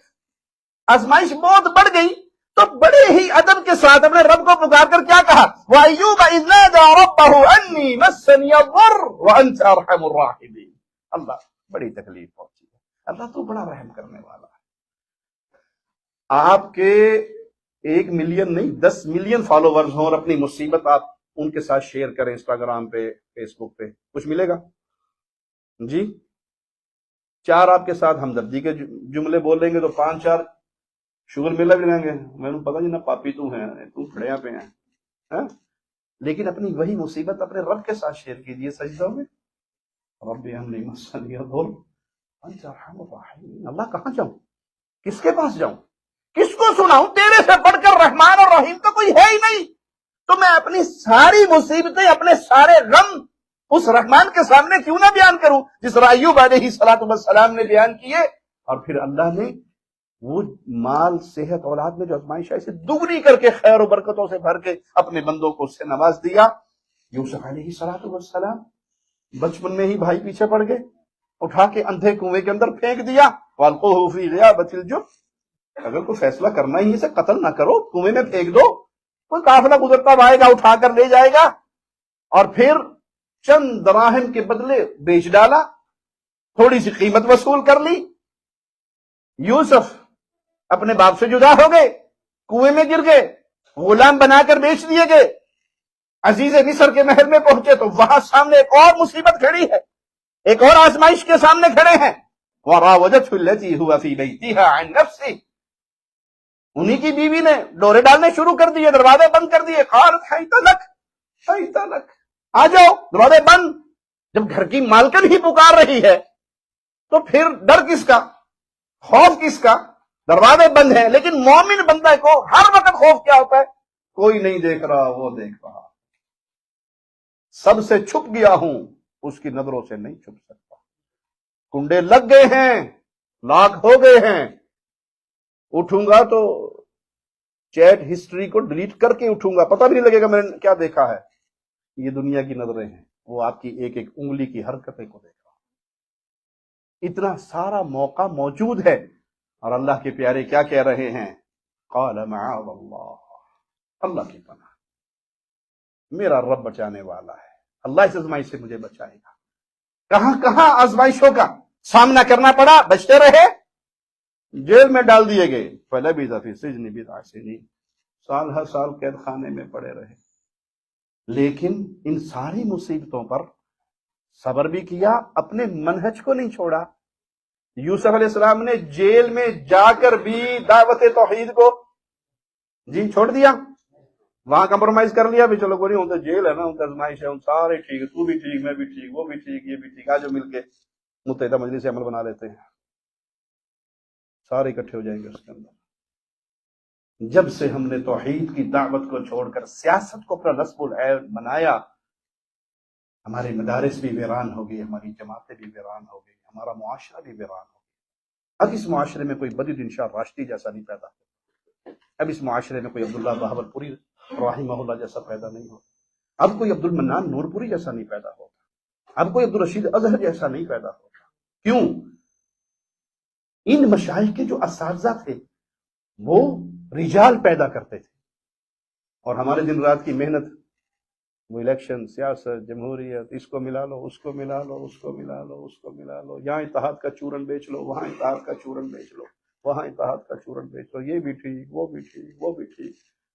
آزمائش بہت بڑھ گئی تو بڑے ہی ادب کے ساتھ اپنے رب کو پکار کر کیا کہا؟ وَأَيُّوبَ إِذْ نَادَىٰ رَبَّهُ أَنِّي مَسَّنِيَ الضُّرُّ وَأَنْتَ أَرْحَمُ الرَّاحِمِينَ. اللہ بڑی تکلیف پہنچی ہے, اللہ تو بڑا رحم کرنے والا ہے. آپ کے 1 ملین نہیں 10 ملین فالوورز ہوں اور اپنی مصیبت آپ ان کے ساتھ شیئر کریں انسٹاگرام پہ, فیس بک پہ, کچھ ملے گا؟ جی 4 آپ کے ساتھ ہمدردی کے جملے بولیں گے تو 5-4 شوگر ملا بھی لیں گے, میں نے پتا نہیں نہ پاپی تو ہیں تم کھڑیا پہ ہیں. لیکن اپنی وہی مصیبت اپنے رب کے ساتھ شیئر کیجیے سجدوں میں. رب انی مسنی الضر وانت ارحم الراحمین. اللہ کہاں جاؤں, کس کے پاس جاؤں, کس کو سناؤں؟ تیرے سے بڑھ کر رحمان اور رحیم تو کوئی ہے ہی نہیں. تو میں اپنی ساری مصیبتیں, اپنے سارے غم اس رحمان کے سامنے کیوں نہ بیان کروں جس طرح ایوب علیہ السلام نے بیان کیے. اور پھر اللہ نے وہ مال, صحت, اولاد میں جو آزمائش ہے اسے دگنی کر کے خیر و برکتوں سے بھر کے اپنے بندوں کو اس سے نواز دیا. یوسف علیہ السلام بچپن میں ہی بھائی پیچھے پڑ گئے, اٹھا کے اندھے کنویں کے اندر پھینک دیا. وَأَلْقُوهُ فِي غِيَابَةِ الْجُبِّ. اگر کوئی فیصلہ کرنا ہی اسے قتل نہ کرو, کنویں میں پھینک دو, کوئی قافلہ گزرتا آئے گا اٹھا کر لے جائے گا. اور پھر چند دراہم کے بدلے بیچ ڈالا, تھوڑی سی قیمت وصول کر لی. یوسف اپنے باپ سے جدا ہو گئے, کنویں میں گر گئے, غلام بنا کر بیچ دیے گئے. عزیز مصر کے محل میں پہنچے تو وہاں سامنے ایک اور مصیبت کھڑی ہے, ایک اور آزمائش کے سامنے کھڑے ہیں. وَرَاوَدَتْهُ الَّتِي هُوَ فِي بَيْتِهَا عَن نَفْسِهِ. انہی کی بیوی نے ڈورے ڈالنے شروع کر دیے, دروازے بند کر دیے. قالت حیت لک, آ جاؤ, دروازے بند. جب گھر کی مالکن ہی پکار رہی ہے تو پھر ڈر کس کا, خوف کس کا؟ دروازے بند ہیں. لیکن مومن بندہ کو ہر وقت خوف کیا ہوتا ہے؟ کوئی نہیں دیکھ رہا, وہ دیکھ رہا. سب سے چھپ گیا ہوں, اس کی نظروں سے نہیں چھپ سکتا. کنڈے لگ گئے ہیں, لاک ہو گئے ہیں. اٹھوں گا تو چیٹ ہسٹری کو ڈیلیٹ کر کے اٹھوں گا, پتہ بھی نہیں لگے گا میں نے کیا دیکھا ہے. یہ دنیا کی نظریں ہیں, وہ آپ کی ایک ایک انگلی کی حرکتیں کو دیکھ رہا. اتنا سارا موقع موجود ہے اور اللہ کے پیارے کیا کہہ رہے ہیں؟ قال معاذ اللہ, اللہ کی پناہ, میرا رب بچانے والا ہے, اللہ اس آزمائش سے مجھے بچائے گا. کہاں کہاں آزمائشوں کا سامنا کرنا پڑا, بچتے رہے, جیل میں ڈال دیے گئے. فَلَبِثَ فِي السِّجْنِ بِضْعَ سِنِينَ, سال ہر سال قید خانے میں پڑے رہے. لیکن ان ساری مصیبتوں پر صبر بھی کیا, اپنے منہج کو نہیں چھوڑا. یوسف علیہ السلام نے جیل میں جا کر بھی دعوت توحید کو جی چھوڑ دیا, وہاں کمپرومائز کر لیا بھی چلو کوئی نہیں, ہوتا جیل ہے نا, ہوتا آزمائش ہے, ہم سارے ٹھیک ہے, تو بھی ٹھیک, میں بھی ٹھیک, وہ بھی ٹھیک, یہ بھی ٹھیک, آج مل کے متحدہ مجلس عمل بنا لیتے ہیں, سارے اکٹھے ہو جائیں گے اس کے اندر. جب سے ہم نے توحید کی دعوت کو چھوڑ کر سیاست کو اپنا نصب العین بنایا, ہمارے مدارس بھی ویران ہو گئی, ہماری جماعتیں بھی ویران ہو گئی, ہمارا معاشرہ بھی ویران ہو گیا. اب اس معاشرے میں کوئی بدیدین شاہ راشدی جیسا نہیں پیدا ہوتا, اب اس معاشرے میں کوئی عبداللہ بہاولپوری رحمہ اللہ جیسا پیدا نہیں ہوتا, اب کوئی عبد المنان نورپوری جیسا نہیں پیدا ہوتا, اب کوئی عبدالرشید اظہر جیسا نہیں پیدا ہوتا. کیوں؟ ان مشائخ کے جو اساتذہ تھے وہ رجال پیدا کرتے تھے, اور ہمارے دن رات کی محنت, وہ الیکشن, سیاست, جمہوریت, اس کو ملا لو, اس کو ملا لو, اس کو ملا لو, اس کو ملا لو, یہاں اتحاد کا چورن بیچ لو, وہاں اتحاد کا چورن بیچ لو, وہاں اتحاد کا چورن بیچ لو, یہ بھی ٹھیک, وہ بھی ٹھیک, وہ بھی ٹھیک.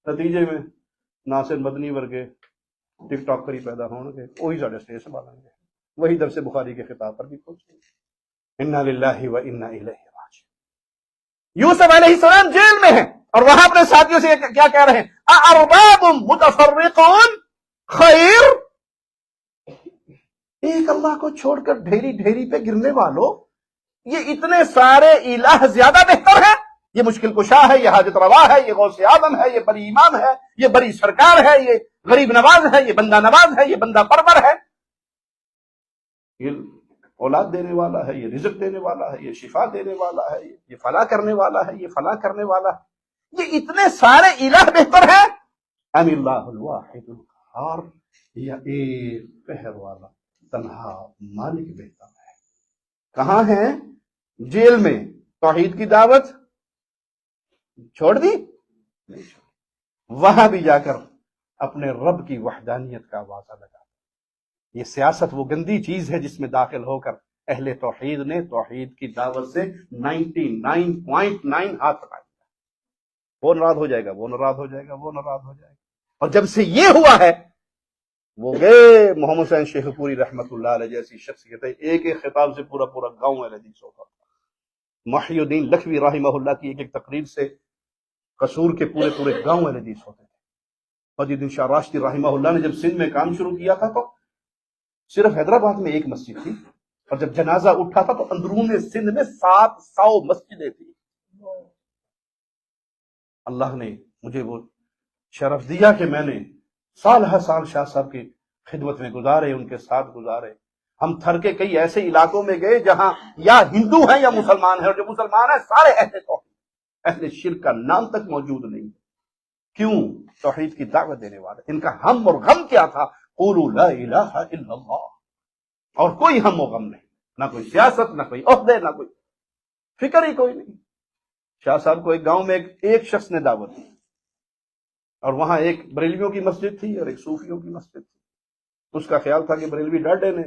نتیجے میں ناصر مدنی ورگے ٹک ٹاکر ہی پیدا ہوں گے، وہی سارے سٹیج سنبھالیں گے، وہی درس بخاری کے خطاب پر بھی پہنچیں گے۔ انا للہ و انا الیہ راجعون۔ یوسف علیہ السلام جیل میں ہیں اور وہاں اپنے ساتھیوں سے کیا کہہ رہے ہیں؟ اارباب متفرقون خیر، ایک اللہ کو چھوڑ کر ڈھیری ڈھیری پہ گرنے والوں، یہ اتنے سارے الہ زیادہ بہتر ہے؟ یہ مشکل کشا ہے، یہ حاجت روا ہے، یہ غوث اعظم ہے، یہ بری امام ہے، یہ بری سرکار ہے، یہ غریب نواز ہے، یہ بندہ نواز ہے، یہ بندہ پرور ہے، یہ اولاد دینے والا ہے، یہ رزق دینے والا ہے، یہ شفا دینے والا ہے، یہ فلاح کرنے والا ہے، یہ فلاح کرنے والا ہے، یہ اتنے سارے الہ بہتر ہیں؟ ام اللہ الواحد القہار، یا ایک قہر والا تنہا مالک بہتر ہے؟ کہاں ہیں؟ جیل میں۔ توحید کی دعوت چھوڑ دی؟ نہیں چھوڑ، وہاں بھی جا کر اپنے رب کی وحدانیت کا آوازہ لگا۔ یہ سیاست وہ گندی چیز ہے جس میں داخل ہو کر اہل توحید نے توحید کی دعوت سے 99.9 ہاتھ ہٹا دیا۔ وہ ناراض ہو جائے گا، وہ ناراض ہو جائے گا، وہ ناراض ہو جائے گا۔ اور جب سے یہ ہوا ہے، وہ گئے محمد حسین شیخ پوری رحمت اللہ علیہ جیسی شخصیت ہے، ایک ایک خطاب سے پورا پورا گاؤں اہل حدیث ہوتا تھا۔ محی الدین لکھوی رحمہ اللہ کی ایک ایک تقریر سے قصور کے پورے پورے گاؤں اہل حدیث ہوتے تھے۔ بدی الدین شاہ راشدی رحمہ اللہ نے جب سندھ میں کام شروع کیا تھا تو صرف حیدرآباد میں ایک مسجد تھی، اور جب جنازہ اٹھا تھا تو اندرون سندھ میں 700 مسجدیں تھیں۔ اللہ نے مجھے وہ شرف دیا کہ میں نے سال ہر سال شاہ صاحب کی خدمت میں گزارے، ان کے ساتھ گزارے۔ ہم تھر کے کئی ایسے علاقوں میں گئے جہاں یا ہندو ہیں یا مسلمان ہیں، اور جو مسلمان ہیں سارے اہل توحید، اہل شرک کا نام تک موجود نہیں۔ کیوں؟ توحید کی دعوت دینے والے۔ ان کا ہم اور غم کیا تھا؟ قولوا لا الہ الا اللہ، اور کوئی ہم و غم نہیں، نہ کوئی سیاست، نہ کوئی عہدے، نہ کوئی فکر ہی کوئی نہیں۔ شاہ صاحب کو ایک گاؤں میں ایک شخص نے دعوت دی، اور وہاں ایک بریلویوں کی مسجد تھی اور ایک صوفیوں کی مسجد تھی۔ اس کا خیال تھا کہ بریلوی ڈاڈے نے،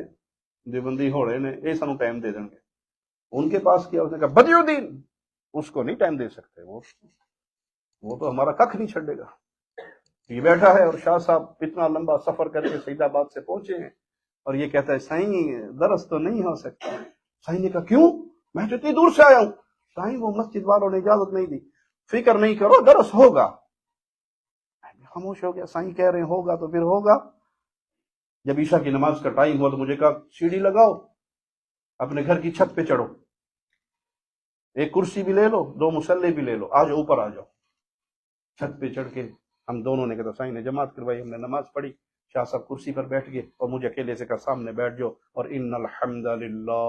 دیوبندی ہوڑے نے یہ سانو ٹائم دے دیں گے۔ ان کے پاس کیا، اس نے کہا بدی الدین اس کو نہیں ٹائم دے سکتے، وہ تو ہمارا ککھ نہیں چھڑے گا۔ یہ بیٹھا ہے اور شاہ صاحب اتنا لمبا سفر کر کے سعید آباد سے پہنچے ہیں، اور یہ کہتا ہے سائیں درس تو نہیں ہو سکتا۔ سائیں نے کہا کیوں؟ میں تو اتنی دور سے آیا ہوں۔ سائیں وہ مسجد والوں نے اجازت نہیں دی۔ فکر نہیں کرو، درس ہوگا۔ خاموش ہو گیا۔ سائیں کہہ رہے ہیں ہوگا تو پھر ہوگا۔ جب عشاء کی نماز کا ٹائم ہوا تو مجھے کہا سیڑھی لگاؤ، اپنے گھر کی چھت پہ چڑھو، ایک کرسی بھی لے لو، 2 مصلے بھی لے لو، آ جاؤ اوپر آ جاؤ۔ چھت پہ چڑھ کے ہم دونوں نے کہا، سائیں نے جماعت کروائی، ہم نے نماز پڑھی، شاہ صاحب کرسی پر بیٹھ گئے اور مجھے اکیلے سے کہا سامنے بیٹھ جاؤ، اور ان الحمد للہ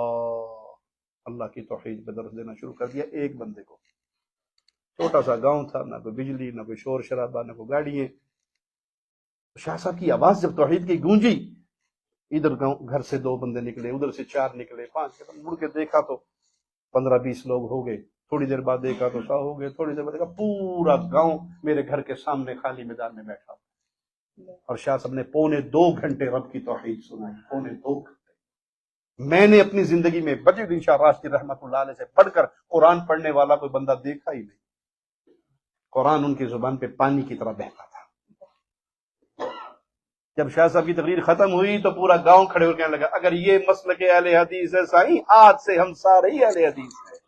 اللہ کی توحید پہ درس دینا شروع کر دیا ایک بندے کو۔ چھوٹا سا گاؤں تھا، نہ کوئی بجلی، نہ کوئی شور شرابہ، نہ کوئی گاڑیاں۔ شاہ صاحب کی آواز جب توحید کی گونجی، ادھر گھر سے 2 بندے نکلے، ادھر سے 4 نکلے، 5 نکلے، مڑ کے دیکھا تو 15-20 لوگ ہو گئے۔ تھوڑی دیر بعد دیکھا تو 100 ہو گئے، تھوڑی دیر بعد دیکھا پورا گاؤں میرے گھر کے سامنے خالی میدان میں بیٹھا، اور شاہ صاحب نے 2.25 گھنٹے رب کی توحید سنائی۔ 2.25 گھنٹے۔ میں نے اپنی زندگی میں بدی الدین شاہ راشدی رحمت اللہ علیہ سے پڑھ کر قرآن پڑھنے والا کوئی بندہ دیکھا ہی نہیں۔ قرآن ان کی زبان پہ پانی کی طرح بہتا تھا۔ جب شاہ صاحب کی تقریر ختم ہوئی تو پورا گاؤں کھڑے ہو کے کہنے لگا اگر یہ مسلک اہل حدیث ہے سائیں، آج سے ہم سارے ہی اہل حدیث ہیں۔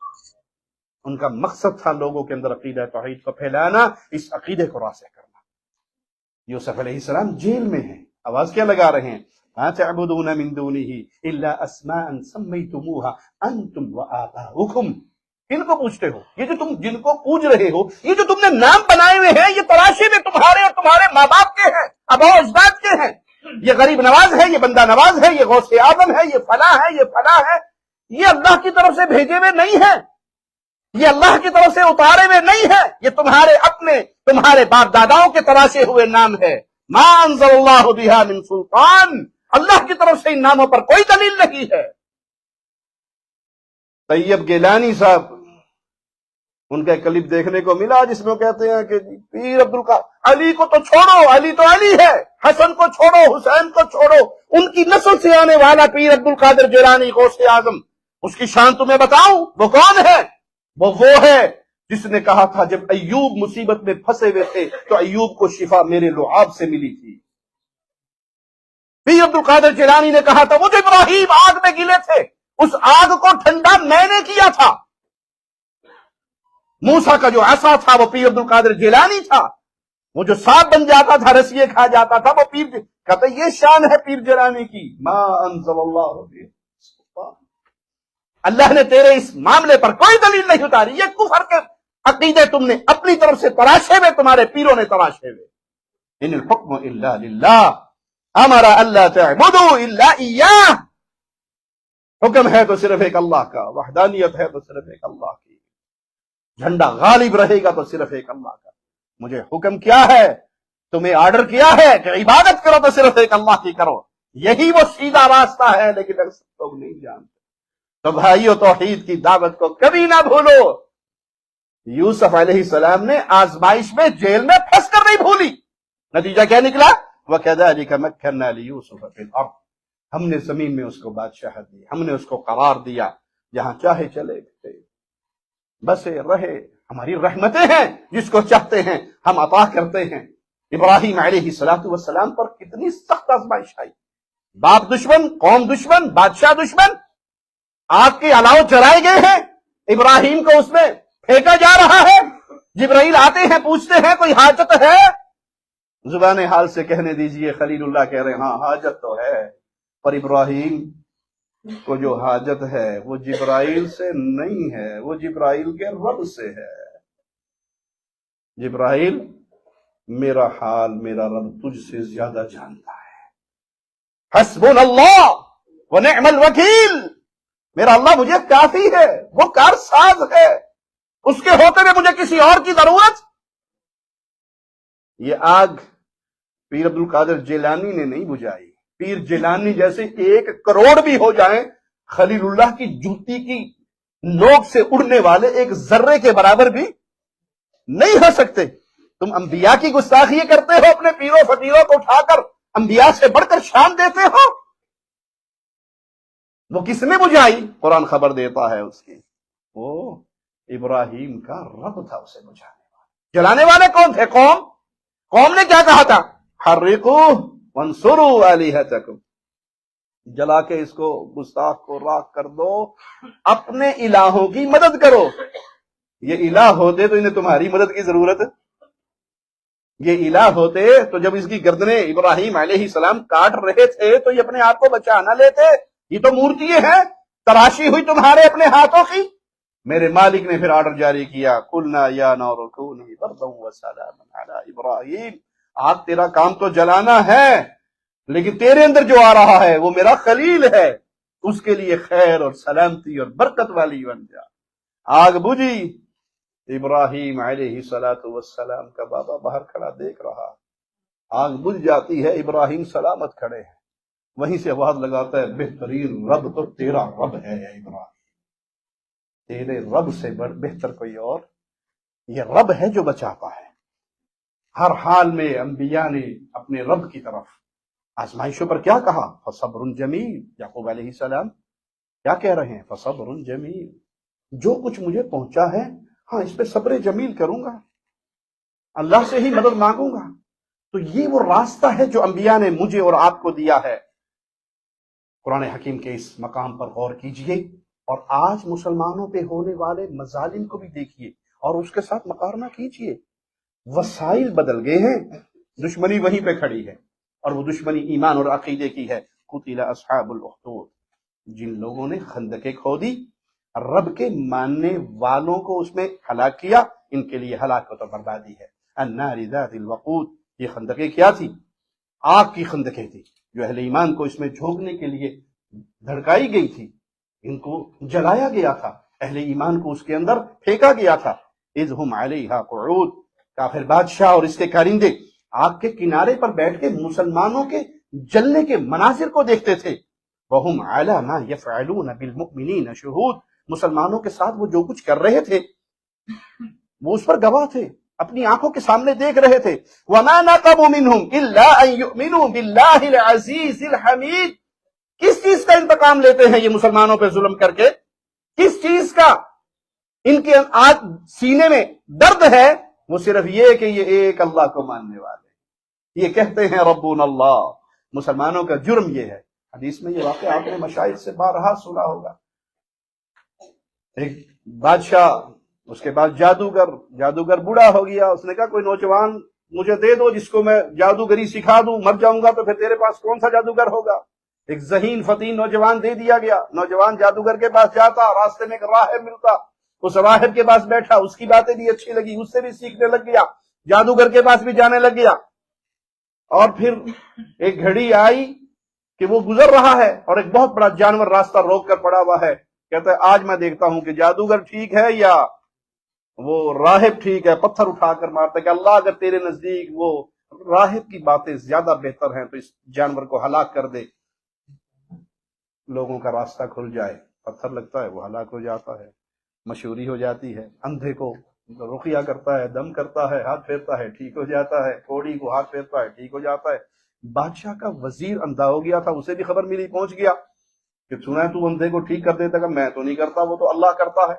ان کا مقصد تھا لوگوں کے اندر عقیدہ توحید کو پھیلانا، اس عقیدے کو راسخ کرنا۔ یوسف علیہ السلام جیل میں ہیں، آواز کیا لگا رہے ہیں؟ مَا تَعْبُدُونَ مِن دُونِهِ إِلَّا أَسْمَاءً سَمَّيْتُمُوهَا أَنْتُمْ وَآبَاؤُكُمْ۔ ان کو پوچھتے ہو، یہ جو تم جن کو پوج رہے ہو، یہ جو تم نے نام بنائے ہوئے ہیں، یہ تلاشی میں تمہارے اور تمہارے ماں باپ کے ہیں، آباء و اجداد کے ہیں۔ یہ غریب نواز ہے، یہ بندہ نواز ہے، یہ غوث اعظم ہے، یہ فلاں ہے، یہ فلاں ہے۔ یہ اللہ کی طرف سے بھیجے ہوئے نہیں ہیں، یہ اللہ کی طرف سے اتارے ہوئے نہیں ہیں، یہ تمہارے اپنے، تمہارے باپ داداؤں کے تراشے ہوئے نام ہے۔ ما انزل اللہ بہا من سلطان، اللہ کی طرف سے ان ناموں پر کوئی دلیل نہیں ہے۔ طیب گیلانی صاحب، ان کا ایک کلپ دیکھنے کو ملا جس میں وہ کہتے ہیں کہ پیر عبدالقادر، علی کو تو چھوڑو، علی تو علی ہے، حسن کو چھوڑو، حسین کو چھوڑو، ان کی نسل سے آنے والا پیر عبدالقادر جیلانی غوث اعظم، اس کی شان تمہیں بتاؤں وہ کون ہے؟ وہ ہے جس نے کہا تھا جب ایوب مصیبت میں پھنسے ہوئے تھے تو ایوب کو شفا میرے لعاب سے ملی تھی۔ پیر عبد القادر جیلانی نے کہا تھا وہ جو ابراہیم آگ میں گلے تھے اس آگ کو ٹھنڈا میں نے کیا تھا۔ موسیٰ کا جو عصا تھا وہ پیر عبد القادر جیلانی تھا، وہ جو سانپ بن جاتا تھا رسیے کھا جاتا تھا وہ پیر کہتا یہ شان ہے پیر جیلانی کی۔ ما انزل اللہ بہ، اللہ نے تیرے اس معاملے پر کوئی دلیل نہیں اتاری، یہ کفر کے عقیدے تم نے اپنی طرف سے تراشے ہوئے، تمہارے پیروں نے تراشے ہوئے۔ ان الحکم الا للہ امر اللہ تعبدوا الا ایاہ، حکم ہے تو صرف ایک اللہ کا، وحدانیت ہے تو صرف ایک اللہ کی، جھنڈا غالب رہے گا تو صرف ایک اللہ کا۔ مجھے حکم کیا ہے، تمہیں آرڈر کیا ہے کہ عبادت کرو تو صرف ایک اللہ کی کرو، یہی وہ سیدھا راستہ ہے، لیکن اکثر لوگ نہیں جانتے۔ تو بھائیو توحید کی دعوت کو کبھی نہ بھولو۔ یوسف علیہ السلام نے آزمائش میں جیل میں پھنس کر نہیں بھولی، نتیجہ کیا نکلا؟ وَكَذَلِكَ مَكَّنَّا لِيُوسُفَ فِي الْأَرْضِ، ہم نے زمین میں اس کو بادشاہت دی، ہم نے اس کو قرار دیا، جہاں چاہے چلے گئے بسے رہے، ہماری رحمتیں ہیں، جس کو چاہتے ہیں ہم عطا کرتے ہیں۔ ابراہیم علیہ السلام پر کتنی سخت آزمائش آئی، باپ دشمن، قوم دشمن، بادشاہ دشمن، آگ کے الاؤ جلائے گئے ہیں، ابراہیم کو اس میں پھینکا جا رہا ہے، جبرائیل آتے ہیں پوچھتے ہیں کوئی حاجت ہے؟ زبان حال سے کہنے دیجئے خلیل اللہ کہہ رہے ہیں ہاں حاجت تو ہے، پر ابراہیم کو جو حاجت ہے وہ جبرائیل سے نہیں ہے، وہ جبرائیل کے رب سے ہے۔ جبرائیل میرا حال میرا رب تجھ سے زیادہ جانتا ہے، حسبنا اللہ ونعم الوکیل، میرا اللہ مجھے کافی ہے، وہ کارساز ہے، اس کے ہوتے ہوئے مجھے کسی اور کی ضرورت۔ یہ آگ پیر عبد القادر جیلانی نے نہیں بجھائی، پیر جیلانی جیسے 1 کروڑ بھی ہو جائیں خلیل اللہ کی جوتی کی نوک سے اڑنے والے ایک ذرے کے برابر بھی نہیں ہو سکتے۔ تم انبیاء کی گستاخی کرتے ہو، اپنے پیروں فقیروں کو اٹھا کر انبیاء سے بڑھ کر شان دیتے ہو۔ وہ کس نے بجھائی؟ قرآن خبر دیتا ہے اس کی، وہ ابراہیم کا رب تھا اسے بجھانے والا۔ جلانے والے کون تھے؟ قوم نے کیا کہا تھا؟ حرقوہ وانصروا آلہتکم، جلا کے اس کو گستاخ کو راکھ کر دو، اپنے الہوں کی مدد کرو۔ یہ الہ ہوتے تو انہیں تمہاری مدد کی ضرورت، یہ الہ ہوتے تو جب اس کی گردنیں ابراہیم علیہ السلام کاٹ رہے تھے تو یہ اپنے آپ کو بچا نہ لیتے، یہ تو مورتیے ہیں تراشی ہوئی تمہارے اپنے ہاتھوں کی۔ میرے مالک نے پھر آرڈر جاری کیا، قلنا یا نار کونی بردا وسلاما علی ابراہیم، آج تیرا کام تو جلانا ہے لیکن تیرے اندر جو آ رہا ہے وہ میرا خلیل ہے، اس کے لیے خیر اور سلامتی اور برکت والی بن جا۔ آگ بجھی، ابراہیم علیہ السلام کا بابا باہر کھڑا دیکھ رہا، آگ بجھ جاتی ہے، ابراہیم سلامت کھڑے ہیں، وہیں سے آواز لگاتا ہے بہترین رب تو تیرا رب ہے یا ابراہیم، تیرے رب سے بہتر کوئی اور، یہ رب ہے جو بچاتا ہے۔ ہر حال میں انبیاء نے اپنے رب کی طرف آزمائشوں پر کیا کہا؟ فصبر جمیل، یعقوب علیہ السلام کیا کہہ رہے ہیں؟ فصبر جمیل، جو کچھ مجھے پہنچا ہے ہاں اس پہ صبر جمیل کروں گا، اللہ سے ہی مدد مانگوں گا۔ تو یہ وہ راستہ ہے جو انبیاء نے مجھے اور آپ کو دیا ہے۔ قرآن حکیم کے اس مقام پر غور کیجئے اور آج مسلمانوں پہ ہونے والے مظالم کو بھی دیکھیے اور اس کے ساتھ مقارنہ کیجئے۔ وسائل بدل گئے ہیں، دشمنی وہیں پہ کھڑی ہے، اور وہ دشمنی ایمان اور عقیدے کی ہے۔ قتل اصحاب الاخدود، جن لوگوں نے خندقیں کھودی، رب کے ماننے والوں کو اس میں ہلاک کیا، ان کے لیے ہلاکت و بربادی ہے۔ النار ذات الوقود، یہ خندقیں کیا تھی؟ آگ کی خندقیں تھی جو اہل ایمان کو اس میں جھونکنے کے لیے دھڑکائی گئی تھی، ان کو جلایا گیا تھا، اہل ایمان کو اس کے اندر پھینکا گیا تھا۔ اذ ہم علیہا قعود، کافر بادشاہ اور اس کے کارندے آگ کے کنارے پر بیٹھ کے مسلمانوں کے جلنے کے مناظر کو دیکھتے تھے۔ وَهُمْ عَلَى مَا يَفْعَلُونَ بِالْمُؤْمِنِينَ شُهُودٌ، مسلمانوں کے ساتھ وہ جو کچھ کر رہے تھے وہ اس پر گواہ تھے، اپنی آنکھوں کے سامنے دیکھ رہے تھے۔ وَمَا نَقَمُوا مِنْهُمْ إِلَّا أَن يُؤْمِنُوا بِاللَّهِ الْعَزِيزِ الْحَمِيدِ، کس چیز کا انتقام لیتے ہیں یہ مسلمانوں پہ ظلم کر کے؟ کس چیز کا؟ ان کے آج سینے میں درد ہے وہ صرف یہ کہ یہ ایک اللہ کو ماننے والے، یہ کہتے ہیں ربنا اللہ۔ مسلمانوں کا جرم یہ ہے، حدیث میں یہ واقعہ آپ نے مشاہد سے بارہا سنا ہوگا، ایک بادشاہ، اس کے بعد جادوگر بوڑھا ہو گیا، اس نے کہا کوئی نوجوان مجھے دے دو جس کو میں جادوگری سکھا دوں، مر جاؤں گا تو پھر تیرے پاس کون سا جادوگر ہوگا۔ ایک ذہین فتین نوجوان دے دیا گیا، نوجوان جادوگر کے پاس جاتا، راستے میں ایک راہب ملتا، اس راہب کے پاس بیٹھا، اس کی باتیں بھی اچھی لگی، اس سے بھی سیکھنے لگ گیا، جادوگر کے پاس بھی جانے لگ گیا، اور پھر ایک گھڑی آئی کہ وہ گزر رہا ہے اور ایک بہت بڑا جانور راستہ روک کر پڑا ہوا ہے، کہتا ہے آج میں دیکھتا ہوں کہ جادوگر ٹھیک ہے یا وہ راہب ٹھیک ہے، پتھر اٹھا کر مارتا ہے کہ اللہ اگر تیرے نزدیک وہ راہب کی باتیں زیادہ بہتر ہیں تو اس جانور کو ہلاک کر دے، لوگوں کا راستہ کھل جائے۔ پتھر لگتا ہے وہ ہلاک ہو جاتا ہے، مشہوری ہو جاتی ہے، اندھے کو رقیہ کرتا ہے، دم کرتا ہے، ہاتھ پھیرتا ہے، ٹھیک ہو جاتا ہے، کوڑی کو ہاتھ پھیرتا ہے، ٹھیک ہو جاتا ہے۔ بادشاہ کا وزیر اندھا ہو گیا تھا، اسے بھی خبر ملی، پہنچ گیا کہ سنا ہے تو اندھے کو ٹھیک کر دیتا کہ میں تو نہیں کرتا، وہ تو اللہ کرتا ہے۔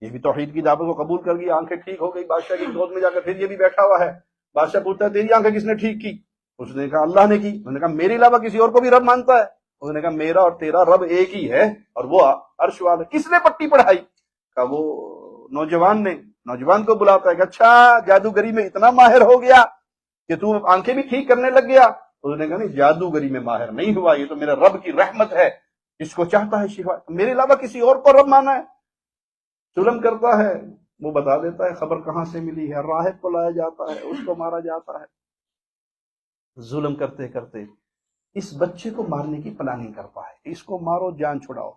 یہ بھی توحید کی دعوت کو قبول کر گیا، آنکھیں ٹھیک ہو گئی، بادشاہ کی گود میں جا کر پھر یہ بھی بیٹھا ہوا ہے، بادشاہ پوچھتا ہے تیری آنکھیں کس نے ٹھیک کی؟ اس نے کہا اللہ نے کی۔ انہوں نے کہا میرے علاوہ کسی اور کو بھی رب مانتا ہے؟ اس نے کہا میرا اور تیرا رب ایک ہی ہے اور وہ عرش والا۔ کس نے پٹی پڑھائی؟ کہا وہ نوجوان نے۔ نوجوان کو بلاتا ہے کہ اچھا جادوگری میں اتنا ماہر ہو گیا کہ تو آنکھیں بھی ٹھیک کرنے لگ گیا؟ اس نے کہا نہیں، جادوگری میں ماہر نہیں ہوا، یہ تو میرے رب کی رحمت ہے، جس کو چاہتا ہے شفا، میرے علاوہ کسی اور کو رب مانا ہے؟ ظلم کرتا ہے، وہ بتا دیتا ہے خبر کہاں سے ملی ہے، راہب کو لایا جاتا ہے، اس کو مارا جاتا ہے۔ ظلم کرتے کرتے اس بچے کو مارنے کی پلاننگ کرتا ہے، اس کو مارو جان چھڑاؤ،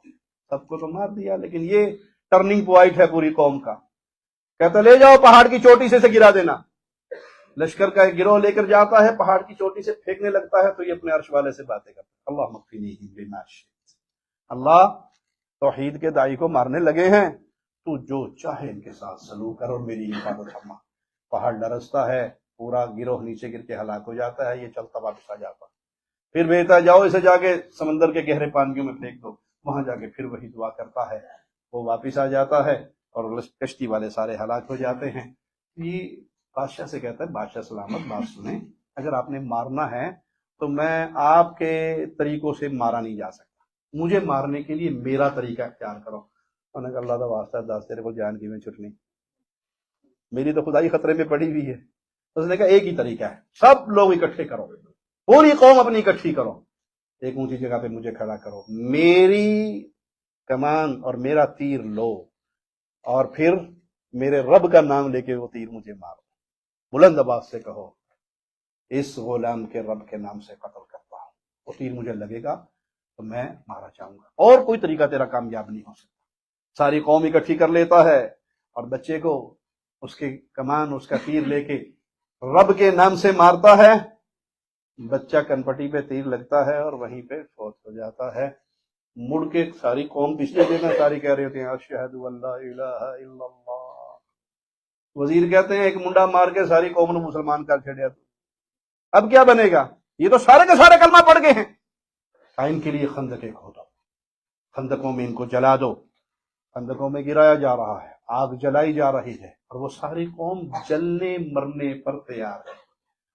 سب کو تو مار دیا، لیکن یہ ٹرننگ پوائنٹ ہے پوری قوم کا۔ کہتا لے جاؤ پہاڑ کی چوٹی سے گرا دینا۔ لشکر کا ایک گروہ لے کر جاتا ہے، پہاڑ کی چوٹی سے پھینکنے لگتا ہے تو یہ اپنے عرش والے سے باتیں کرتا ہے، اللہ مغفرنی بما شئت، اللہ توحید کے داعی کو مارنے لگے ہیں، تو جو چاہے ان کے ساتھ سلوک کر اور میری حفاظت فرما۔ پہاڑ لرزتا ہے، پورا گروہ نیچے گر کے ہلاک ہو جاتا ہے، یہ چلتا واپس آ جاتا ہے، پھر بھیجتا جاؤ اسے جا کے سمندر کے گہرے پانیوں میں پھینک دو، وہاں جا کے پھر وہی دعا کرتا ہے، وہ واپس آ جاتا ہے اور کشتی والے سارے ہلاک ہو جاتے ہیں۔ یہ بادشاہ سے کہتا ہے بادشاہ سلامت بات سنیں، اگر آپ نے مارنا ہے تو میں آپ کے طریقوں سے مارا نہیں جا سکتا، مجھے مارنے کے لیے میرا طریقہ اختیار کرو۔ انہوں نے کہا اللہ دا واسطہ دس تیرے کو جان کی میں چھٹنی، میری تو خدائی خطرے میں پڑی ہوئی ہے۔ اس نے کہا ایک ہی طریقہ ہے، سب لوگ اکٹھے کرو، پوری قوم اپنی اکٹھی کرو، ایک اونچی جگہ پہ مجھے کھڑا کرو، میری کمان اور میرا تیر لو اور پھر میرے رب کا نام لے کے وہ تیر مجھے مارو، بلند آواز سے کہو اس غلام کے رب کے نام سے قتل کرتا ہوں، وہ تیر مجھے لگے گا تو میں مارا جاؤں گا، اور کوئی طریقہ تیرا کامیاب نہیں ہو سکتا۔ ساری قوم اکٹھی کر لیتا ہے اور بچے کو اس کے کمان اس کا تیر لے کے رب کے نام سے مارتا ہے، بچہ کنپٹی پہ تیر لگتا ہے اور وہیں پہ فوت ہو جاتا ہے۔ مڑ کے ساری قوم پچھلے دن ساری کہہ رہے ہوتے ہیں اشہد ان لا الہ الا اللہ۔ وزیر کہتے ہیں ایک منڈا مار کے ساری قوم نے مسلمان کر چھڑیا، تو اب کیا بنے گا؟ یہ تو سارے کے سارے کلمہ پڑھ گئے ہیں۔ ان کے لیے خندقیں کھودو، خندقوں میں ان کو جلا دو، خندقوں میں گرایا جا رہا ہے، آگ جلائی جا رہی ہے اور وہ ساری قوم جلنے مرنے پر تیار ہے۔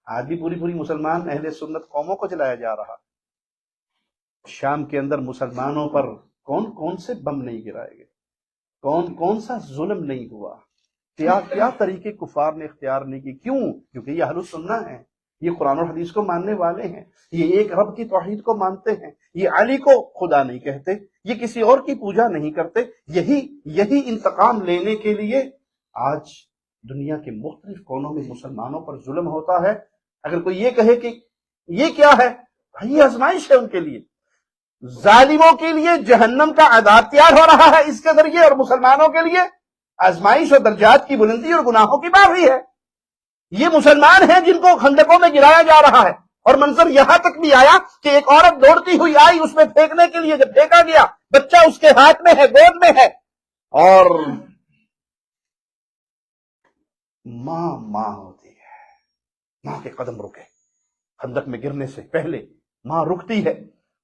آج بھی پوری مسلمان اہل سنت قوموں کو جلایا جا رہا۔ شام کے اندر مسلمانوں پر کون کون سے بم نہیں گرائے گئے، کون کون سا ظلم نہیں ہوا، کیا طریقے کفار نے اختیار نہیں کی۔ کیوں؟ کیونکہ یہ اہل سنہ ہیں، یہ قرآن اور حدیث کو ماننے والے ہیں، یہ ایک رب کی توحید کو مانتے ہیں، یہ علی کو خدا نہیں کہتے، یہ کسی اور کی پوجا نہیں کرتے۔ یہی انتقام لینے کے لیے آج دنیا کے مختلف کونوں میں مسلمانوں پر ظلم ہوتا ہے۔ اگر کوئی یہ کہے کہ یہ کیا ہے، یہ آزمائش ہے ان کے لیے، ظالموں کے لیے جہنم کا عذاب تیار ہو رہا ہے اس کے ذریعے، اور مسلمانوں کے لیے آزمائش اور درجات کی بلندی اور گناہوں کی معافی ہے۔ یہ مسلمان ہیں جن کو خندقوں میں گرایا جا رہا ہے، اور منظر یہاں تک بھی آیا کہ ایک عورت دوڑتی ہوئی آئی اس میں پھینکنے کے لیے، جب پھینکا گیا بچہ اس کے ہاتھ میں ہے، گود میں ہے، اور ماں ہوتی ہے، ماں کے قدم رکے، خندق میں گرنے سے پہلے ماں رکتی ہے،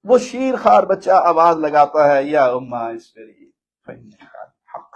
وہ شیر خوار بچہ آواز لگاتا ہے یا اماں اسبری فإن الحق،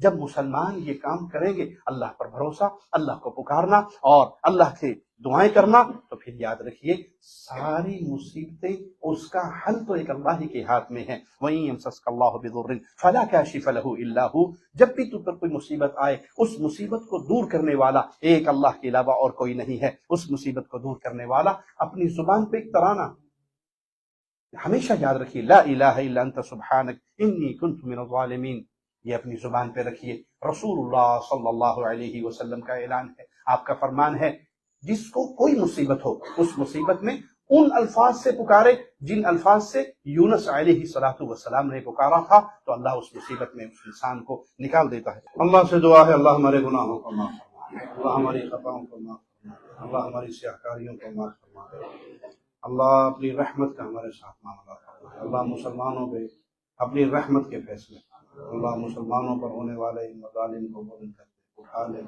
جب مسلمان یہ کام کریں گے، اللہ پر بھروسہ، اللہ کو پکارنا اور اللہ سے دعائیں کرنا، تو پھر یاد رکھیے ساری مصیبتیں اس کا حل تو ایک اللہ ہی کے ہاتھ میں ہے۔ وَإِن يَمْسَسْكَ اللَّهُ بِضُرٍّ فَلَا كَاشِفَ لَهُ إِلَّا هُوَ، جب بھی تم پر کوئی مصیبت آئے، اس مصیبت کو دور کرنے والا ایک اللہ کے علاوہ اور کوئی نہیں ہے۔ اس مصیبت کو دور کرنے والا اپنی زبان پہ ایک ترانہ ہمیشہ یاد رکھیے، لا الہ الا انت سبحانک انی کنت من الظالمین، یہ اپنی زبان پہ رکھیے۔ رسول اللہ صلی اللہ علیہ وسلم کا اعلان ہے، آپ کا فرمان ہے، جس کو کوئی مصیبت ہو اس مصیبت میں ان الفاظ سے پکارے جن الفاظ سے یونس علیہ السلام نے پکارا تھا، تو اللہ اس مصیبت میں اس انسان کو نکال دیتا ہے۔ اللہ سے دعا ہے، اللہ ہمارے گناہوں کو معاف فرمائے، اللہ ہماری خطاؤں کو معاف فرمائے، اللہ ہماری سیاہکاریوں کو معاف فرمائے، اللہ اپنی رحمت کا ہمارے ساتھ معاملہ فرمائے، اللہ مسلمانوں پہ اپنی رحمت کے فیصلے فرمائے، اللہ مسلمانوں پر ہونے والے مظالم کو بلند کر کے اٹھا لے،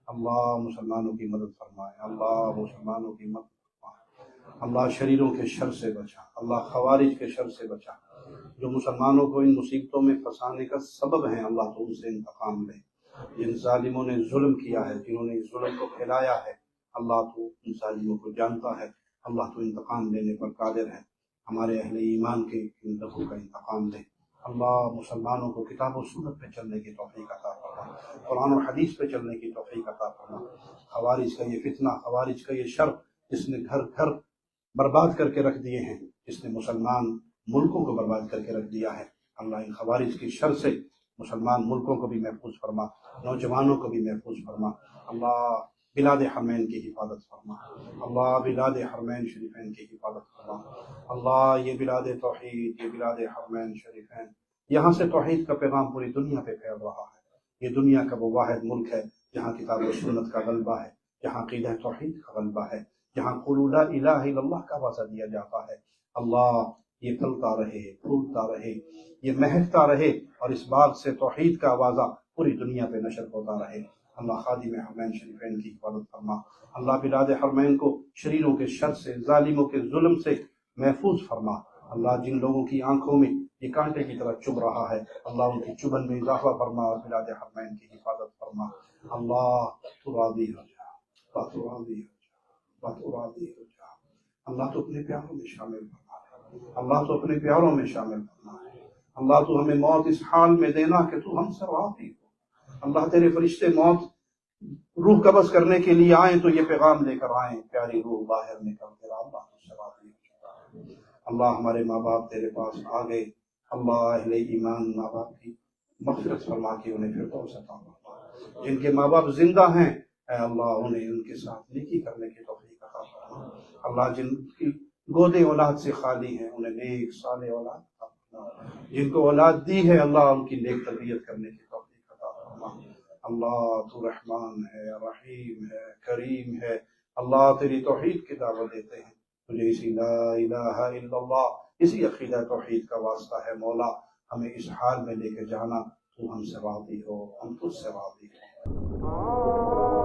اللہ مسلمانوں کی مدد فرمائے، اللہ مسلمانوں کی مدد فرمائے، اللہ شریروں کے شر سے بچا، اللہ خوارج کے شر سے بچا، جو مسلمانوں کو ان مصیبتوں میں پھنسانے کا سبب ہیں، اللہ تو ان سے انتقام لے، جن ظالموں نے ظلم کیا ہے، جنہوں نے اس ظلم کو پھیلایا ہے، اللہ تو ان ظالموں کو جانتا ہے، اللہ تو انتقام لینے پر قادر ہے، ہمارے اہل ایمان کے ان دفعوں کا انتقام لے، اللہ مسلمانوں کو کتاب و سنت پہ چلنے کی توفیق عطا فرما، قرآن و حدیث پہ چلنے کی توفیق عطا فرما، خوارج کا یہ فتنہ، خوارج کا یہ شر جس نے گھر گھر برباد کر کے رکھ دیے ہیں، جس نے مسلمان ملکوں کو برباد کر کے رکھ دیا ہے، اللہ ان خوارج کی شر سے مسلمان ملکوں کو بھی محفوظ فرما، نوجوانوں کو بھی محفوظ فرما، اللہ بلاد حرمین کی حفاظت فرما، اللہ بلاد حرمین شریفین کی حفاظت فرما، اللہ یہ بلاد توحید، یہ بلاد حرمین شریفین، یہاں سے توحید کا پیغام پوری دنیا پہ پھیل رہا ہے، یہ دنیا کا وہ واحد ملک ہے جہاں کتاب و سنت کا غلبہ ہے، جہاں عقیدہ توحید کا غلبہ ہے، جہاں قولوا لا الہ الا اللہ کا وعظہ دیا جاتا ہے، اللہ یہ پھلتا رہے، پھولتا رہے، یہ مہکتا رہے، اور اس باغ سے توحید کا آوازہ پوری دنیا پہ نشر ہوتا رہے، اللہ خادم حرمین شریفین کی حفاظت فرما، اللہ بلاد حرمین کو شریروں کے شر سے، ظالموں کے ظلم سے محفوظ فرما، اللہ جن لوگوں کی آنکھوں میں یہ کانٹے کی طرح چبھ رہا ہے، اللہ ان کی چبھن میں اضافہ فرما اور بلاد حرمین کی حفاظت فرما، اللہ تو راضی ہو جا، اللہ تو راضی ہو جا، اللہ تو راضی ہو جا، اللہ تو اپنے پیاروں میں شامل فرما، اللہ تو اپنے پیاروں میں شامل فرما، اللہ تو ہمیں موت اس حال میں دینا کہ تو ہم سے راضی ہو، اللہ تیرے فرشتے موت روح قبض کرنے کے لیے آئیں تو یہ پیغام لے کر آئیں، پیاری روح باہر نکل تیرا اللہ تو سے راضی ہو چکا، اللہ ہمارے ماں باپ تیرے پاس آ گئے، اللہ اہل ایمان ماں باپ کی مغفرت فرما کے انہیں فردوس عطا فرما، جن کے ماں باپ زندہ ہیں اے اللہ انہیں ان کے ساتھ نیکی کرنے کی توفیق عطا فرما، اللہ جن کی گودیں اولاد سے خالی ہیں انہیں نیک صالح اولاد عطا فرما، جن کو اولاد دی ہے اللہ ان کی نیک تربیت کرنے کی توفیق عطا فرما، اللہ تو رحمان ہے، رحیم ہے، کریم ہے، اللہ تیری توحید کی دعوت دیتے ہیں، تجھے اسی لا الہ الا اللہ، اسی عقیدہ توحید کا واسطہ ہے مولا، ہمیں اس حال میں لے کے جانا، تو ہم سے راضی ہو، ہم تجھ سے راضی ہو۔